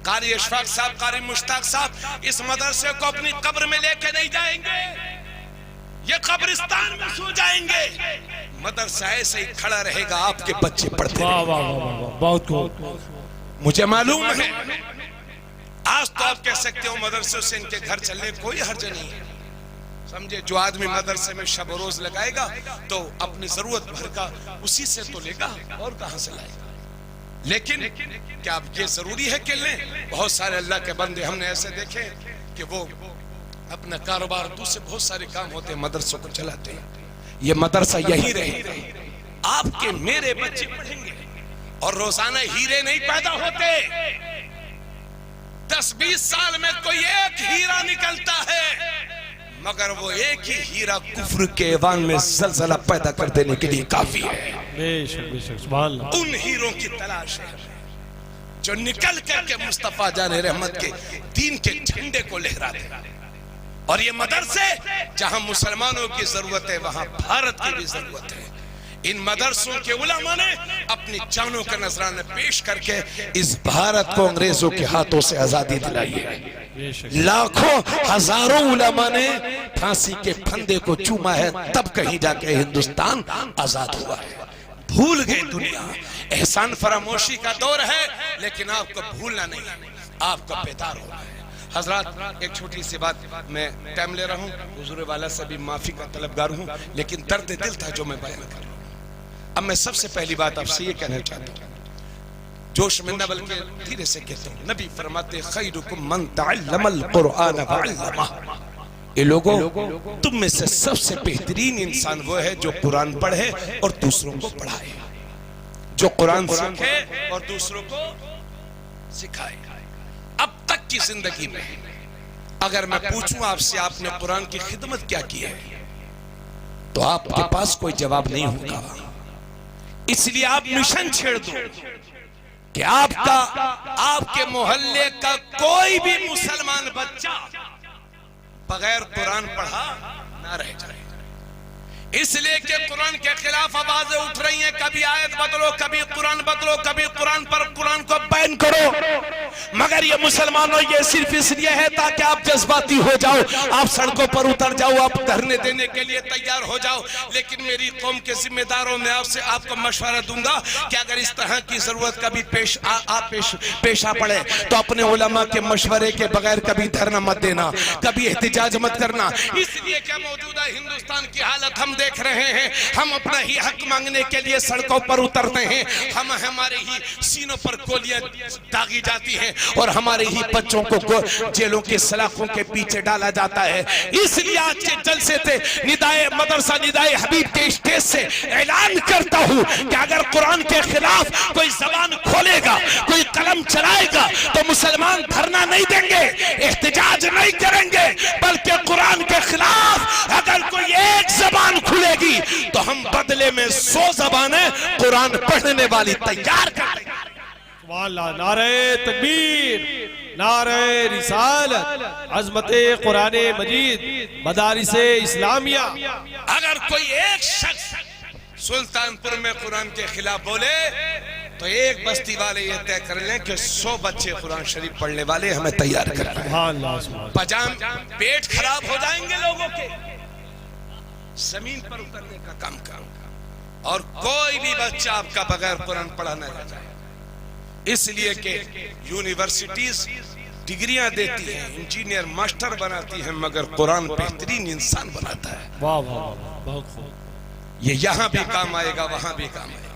कारी अशफाक साहब, कारी मुश्ताक साहब इस मदरसे को अपनी कब्र में लेके नहीं जाएंगे, ये कब्रिस्तान में सो जाएंगे। मदरसा ऐसे ही खड़ा रहेगा, आपके बच्चे पढ़ते रहेंगे। बहुत मुझे मालूम है। आज तो आप कह सकते हो मदरसे से इनके घर चलने कोई हर्ज नहीं है। समझे, जो आदमी मदरसे में शब रोज लगाएगा तो अपनी जरूरत भर का उसी से तो लेगा, और कहां से लाएगा। लेकिन क्या अब ये जरूरी है कि लें? बहुत सारे अल्लाह के बंदे हमने ऐसे देखे कि वो अपना कारोबार, दूसरे बहुत सारे काम होते हैं, मदरसों को चलाते हैं। ये मदरसा यही रहे, आपके मेरे बच्चे पढ़ेंगे। और रोजाना हीरे नहीं पैदा होते, 10-20 साल में कोई एक हीरा निकलता है, मगर वो एक ही हीरा कुफ्र के ऐवान में जलजला पैदा कर देने के लिए काफी है। उन हीरों की तलाश है जो निकल करके मुस्तफा जान रहमत के दीन के झंडे को लहरा दे। और ये मदरसे जहां मुसलमानों की जरूरत है वहां भारत की भी जरूरत है। इन मदरसों के उलमा ने अपनी जानों का नजराना पेश करके इस भारत को अंग्रेजों के हाथों से आजादी दिलाई है। लाखों हजारों उलमा ने फांसी के फंदे को चूमा है, तब कहीं जाके हिंदुस्तान आजाद हुआ है। भूल गए दुनिया, एहसान फरामोशी का दौर है, लेकिन आपको भूलना नहीं है, आपको बेदार होना है। हजरात, एक छोटी सी बात, मैं टाइम ले रहा हूँ, हुजूर वाला से भी माफी का तलबगार हूँ, लेकिन दर्द दिल था जो मैं बयान कर रहा हूँ। अब मैं सबसे पहली बात आपसे ये कहना चाहता हूँ, जोश में न बल्कि धीरे से कहता हूँ, नबी फरमाते खैरुकुम मन तअल्लमल कुरआन व अल्लमह। ये लोगों, तुम में से सबसे बेहतरीन इंसान वो है जो कुरान पढ़े और दूसरों को पढ़ाए, जो कुरान सीखे और दूसरों को सिखाए। अब तक की जिंदगी में अगर मैं पूछूं आपसे आपने कुरान की खिदमत क्या की है, तो आपके पास कोई जवाब नहीं होगा। इसलिए आप मिशन छेड़ दो कि आपके मोहल्ले का कोई भी मुसलमान बच्चा बगैर कुरान पढ़ा ना रह जाए। इसलिए कि कुरान के खिलाफ आवाजें उठ रही हैं, कभी आयत बदलो, कभी कुरान बदलो, कभी कुरान पर कुरान को बैन करो। मगर ये मुसलमानों, ये सिर्फ इसलिए है ताकि आप जज्बाती हो जाओ, आप सड़कों पर उतर जाओ, आप धरने देने के लिए तैयार हो जाओ। लेकिन मेरी कौम के जिम्मेदारों में आपको मशवरा दूंगा कि अगर इस तरह की जरूरत कभी पेश आ पड़े तो अपने उलमा के मशवरे के बगैर कभी धरना मत देना, कभी एहतिजाज मत करना। इसलिए क्या मौजूदा हिंदुस्तान की हालत हम देख रहे हैं, हम अपना ही हक मांगने के लिए सड़कों पर उतरते हैं, हमारे ही सीनों पर गोलियां दागी जाती हैं और हमारे ही बच्चों को जेलों के सलाखों के पीछे डाला जाता है। इसलिए आज के जलसे से निदाए मदरसा निदाए हबीब के स्टेज से ऐलान करता हूं कि अगर कुरान के खिलाफ कोई जबान खोलेगा, कोई कलम चलाएगा, तो मुसलमान धरना नहीं देंगे, एहतिजाज नहीं करेंगे, बल्कि कुरान के खिलाफ अगर कोई एक जबान खुलेगी तो हम बदले में 100 जबानें कुरान पढ़ने वाली तैयार कर देंगे। नारे तकबीर, नारे रिसालत, अज़मते कुराने मजीद, मदारिसे इस्लामिया। अगर कोई एक शख्स सुल्तानपुर में कुरान के खिलाफ बोले तो एक बस्ती वाले ये तय कर लें कि 100 बच्चे कुरान शरीफ पढ़ने वाले हमें तैयार करना है। पजाम पेट खराब हो जाएंगे लोगों के, जमीन पर उतरने का काम करो और कोई भी बच्चा आपका बगैर कुरान पढ़ा न रह जाए। इसलिए कि यूनिवर्सिटीज डिग्रियां देती हैं, इंजीनियर मास्टर बनाती हैं, मगर कुरान बेहतरीन इंसान बनाता है। वाह वाह वाह, बहुत खूब। ये यहां भी काम आएगा, वहां भी काम आएगा।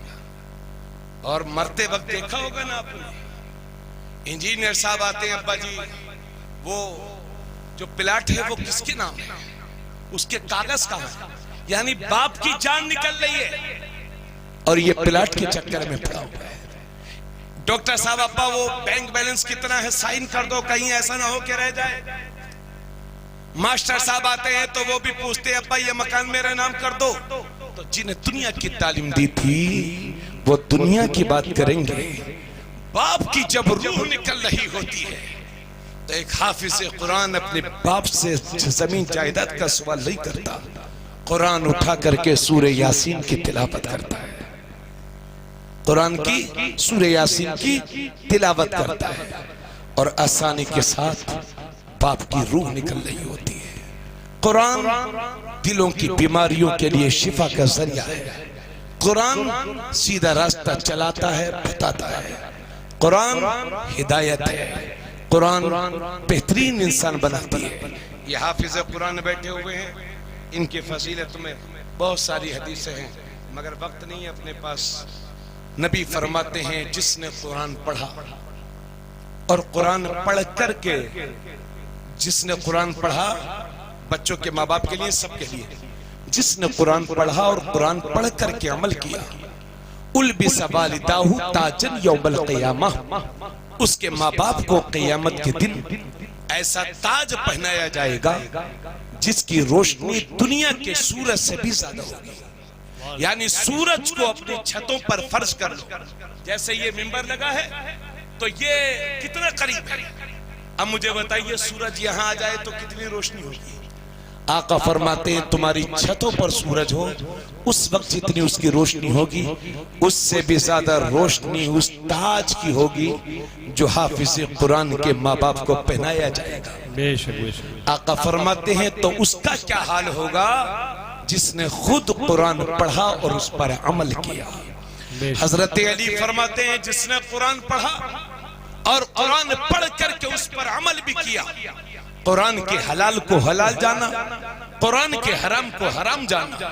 और मरते वक्त देखा होगा ना आपने, इंजीनियर साहब आते हैं, अब्बा जी वो जो प्लाट है वो किसके नाम है, उसके कागज कहां है, यानी बाप की जान निकल रही है और ये प्लाट के चक्कर में पड़ा हुआ है। डॉक्टर साहब, अब्बा वो बैंक बैलेंस कितना है, साइन कर दो, कहीं ऐसा ना हो कि रह जाए। मास्टर साहब आते हैं तो वो भी पूछते हैं, अब्बा ये मकान मेरे नाम कर दो। तो जिन्हें दुनिया की तालीम दी थी वो दुनिया की बात करेंगे। बाप की जब रूह निकल रही होती है तो एक हाफिज कुरान अपने बाप से जमीन जायदाद का सवाल नहीं करता, कुरान उठा करके सूरे यासीन की तिलावत करता है, कुरान की सूरे यासीन की तिलावत करता है और आसानी के साथ बाप की रूह निकल रही होती है। कुरान दिलों की बीमारियों के लिए शिफा का जरिया है। कुरान सीधा रास्ता चलाता है, बताता है। कुरान हिदायत है। कुरान बेहतरीन इंसान बनाती है। ये हाफिज कुरान बैठे हुए हैं, इनकी फजीलत में बहुत सारी हदीसें हैं, मगर वक्त नहीं है अपने पास। नबी फरमाते हैं, जिसने कुरान पढ़ा और कुरान पढ़ करके, जिसने कुरान पढ़ा, बच्चों के माँ बाप के लिए, सबके लिए, जिसने कुरान पढ़ा और कुरान पढ़ करके अमल किया, उल्बिसा वालिदाहु ताजन यौमल क़ियामा, उसके माँ बाप को क़ियामत के दिन ऐसा ताज पहनाया जाएगा जिसकी रोशनी दुनिया के सूरज से भी ज्यादा होगी। यानी सूरज को अपनी छतों पर फर्ज कर लो, जैसे ये मिंबर लगा है तो ये कितना करीब है। अब मुझे बताइए, सूरज यहाँ आ जाए तो कितनी रोशनी होगी। आका फरमाते हैं, तुम्हारी छतों पर सूरज हो, उस वक्त जितनी उसकी रोशनी होगी उससे भी ज्यादा रोशनी उस ताज की होगी जो हाफिज कुरान के माँ बाप को पहनाया जाएगा। बेशक। आका फरमाते हैं, तो उसका क्या हाल होगा जिसने खुद कुरान पढ़ा और उस पर अमल किया। हजरत अली फरमाते हैं, जिसने कुरान पढ़ा और कुरान पढ़ करके उस पर अमल भी किया, कुरान के हलाल को हलाल जाना, कुरान के हराम को हराम जाना,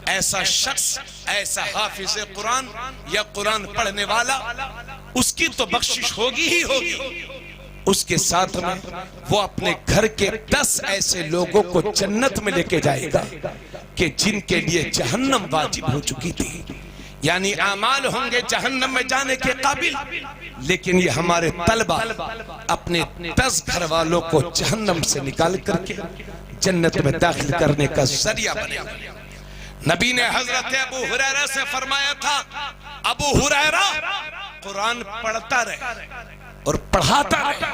ऐसा शख्स, ऐसा हाफिज कुरान या कुरान पढ़ने वाला, उसकी तो बख्शिश होगी ही होगी। उसके साथ में वो अपने घर के 10 ऐसे लोगों को जन्नत में लेके जाएगा कि जिनके लिए जहन्नम वाजिब हो चुकी थी। यानी आमाल होंगे जहन्नम में जाने के काबिल, लेकिन ये हमारे तलबा अपने 10 घर वालों को जहन्नम से निकाल करके जन्नत में दाखिल करने का जरिया बने। नबी ने हजरत अबू हुरैरा से फरमाया था, अबू हुरैरा कुरान पढ़ता रहे और पढ़ाता रहे,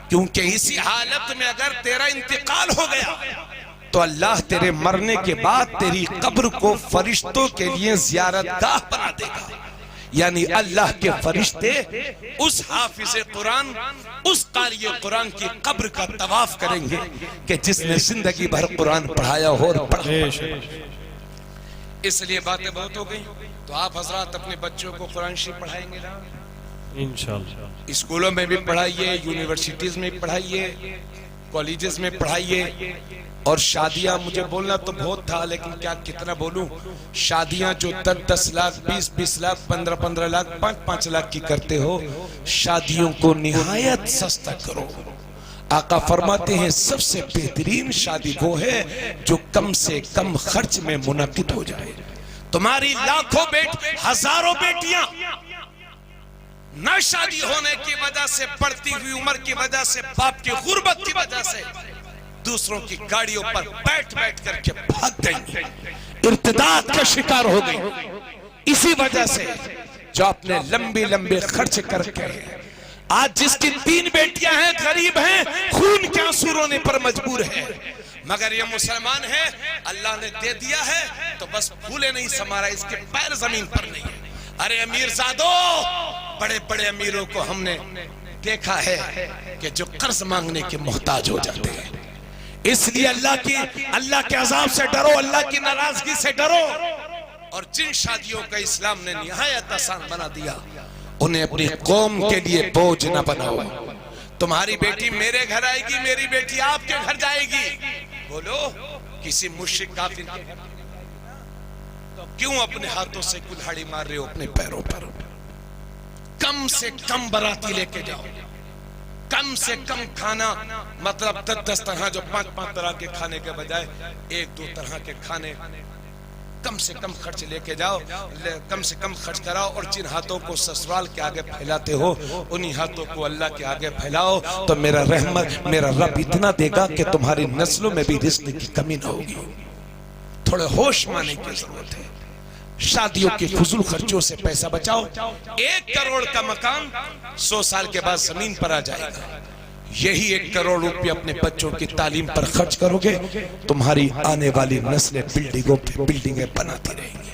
क्योंकि इसी हालत में अगर तेरा इंतकाल हो गया तो अल्लाह तेरे मरने के बाद तेरी कब्र को फरिश्तों के लिए ज़ियारतगाह बना देगा। यानी अल्लाह के फरिश्ते उस हाफिज कुरान, उस कारी कुरान की कब्र का तवाफ करेंगे कि जिसने जिंदगी भर कुरान पढ़ाया हो और पढ़ा। इसलिए बातें बहुत हो गई, तो आप हजरात अपने बच्चों को कुरान शरीफ पढ़ाएंगे ना इंशाअल्लाह। स्कूलों में भी पढ़ाइए, यूनिवर्सिटीज में पढ़ाइए, कॉलेजेस में पढ़ाइए। और शादियां, मुझे बोलना तो बहुत था लेकिन क्या कितना बोलूं, शादियां जो 10-10 लाख, 20-20 लाख, 15-15 लाख, 5-5 लाख की करते हो, शादियों को निहायत सस्ता करो। आका फरमाते हैं सबसे बेहतरीन शादी वो है जो कम से कम खर्च में मुनक्किद हो जाए। तुम्हारी लाखों हजारों बेटियां न शादी होने की वजह से, बढ़ती हुई उम्र की वजह से, बाप की गुर्बत की वजह से दूसरों की गाड़ियों पर बैठ बैठ करके भाग गई, इर्तिदाद का शिकार हो गई। इसी वजह से जो अपने लंबे लंबे खर्च करके, आज जिसकी 3 बेटियां हैं, गरीब हैं, खून के आंसू रोने पर मजबूर है, मगर ये मुसलमान है, अल्लाह ने दे दिया है तो बस फूले नहीं समारा, इसके पैर जमीन पर नहीं है। अरे अमीर जादो, बड़े बड़े अमीरों को हमने देखा है कि जो कर्ज मांगने के मोहताज हो जाते हैं। इसलिए अल्लाह के अजाब से डरो, अल्लाह की नाराजगी से डरो। और जिन शादियों का इस्लाम ने निहायत आसान बना दिया, उन्हें अपनी कौम के लिए बोझ न बनाओ। तुम्हारी बेटी मेरे घर आएगी, मेरी बेटी आपके घर जाएगी, बोलो किसी मुश्रिक काफिर के घर, तो क्यों अपने हाथों से कुल्हाड़ी मार रहे हो अपने पैरों पर? कम से कम बाराती लेके जाओ, कम से कम खाना, मतलब 10-10 तरह, जो 5-5 तरह के खाने के बजाय 1-2 तरह के खाने, कम से कम खर्च लेके जाओ, कम से कम खर्च कराओ। और जिन हाथों को ससुराल के आगे फैलाते हो, उन्हीं हाथों को अल्लाह के आगे फैलाओ, तो मेरा रहमत, मेरा रब इतना देगा कि तुम्हारी नस्लों में भी रिज़्क़ की कमी न होगी। थोड़े होश माने की जरूरत है। शादियों के फजूल खर्चों से पैसा बचाओ। 1 करोड़ का मकान 100 साल के बाद जमीन पर आ जाएगा। यही 1 करोड़ रुपए अपने बच्चों की तालीम पर खर्च करोगे, तुम्हारी आने वाली नस्लें बिल्डिंगों पे बिल्डिंगें बनाती रहेंगी।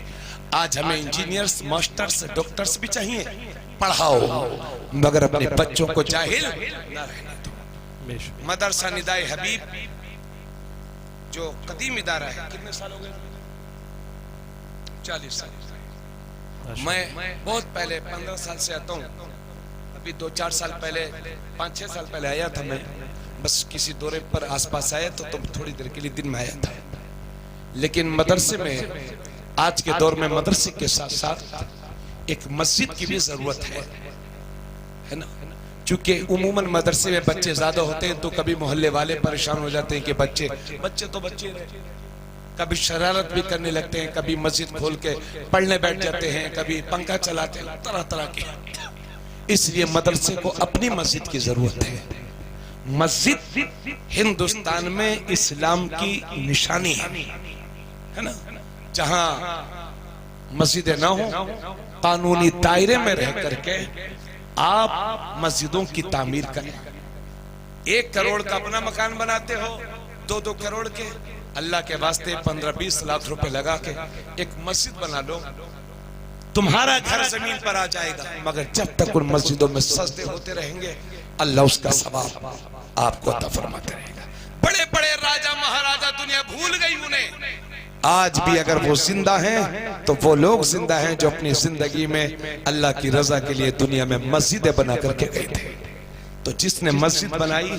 आज हमें इंजीनियर्स, मास्टर्स, डॉक्टर्स भी चाहिए, पढ़ाओ, मगर अपने बच्चों को जाहिल न रहने दो। मदरसा निदाए हबीब जो कदीम इदारा है, कितने साल हो गए? 40 साल। मैं बहुत पहले 15 साल से आता हूँ, अभी 2-4 साल पहले, 5-6 साल पहले आया था मैं, बस किसी दौरे पर आसपास आया तो थोड़ी देर के लिए दिन में आया था। लेकिन मदरसे में, आज के दौर में मदरसे के साथ साथ एक मस्जिद की भी जरूरत है ना। चूंकि उमूमन मदरसे में बच्चे ज्यादा होते हैं तो कभी मोहल्ले वाले परेशान हो जाते हैं कि बच्चे तो बच्चे, कभी शरारत भी करने लगते हैं, कभी मस्जिद खोल के पढ़ने बैठ जाते हैं, कभी पंखा चलाते हैं, तरह तरह के। इसलिए मदरसे को अपनी मस्जिद की जरूरत है। मस्जिद हिंदुस्तान में इस्लाम की निशानी है ना। जहां मस्जिदें ना हो, कानूनी दायरे में रह करके आप मस्जिदों की तामीर करें। 1 करोड़ का अपना मकान बनाते हो, 2-2 करोड़ के, अल्लाह के वास्ते 15-20 लाख रुपए लगा के एक मस्जिद बना लो, तुम्हारा घर जमीन पर आ जाएगा। मगर जब तक उन मस्जिदों में सजदे होते रहेंगे, अल्लाह उसका सवाब आपको अता फरमाते रहेगा। बड़े बड़े राजा महाराजा दुनिया भूल गई उन्हें, आज भी अगर वो जिंदा हैं तो वो लोग जिंदा हैं जो अपनी जिंदगी में अल्लाह की रजा के लिए दुनिया में मस्जिदें बना करके गए थे। तो जिसने मस्जिद बनाई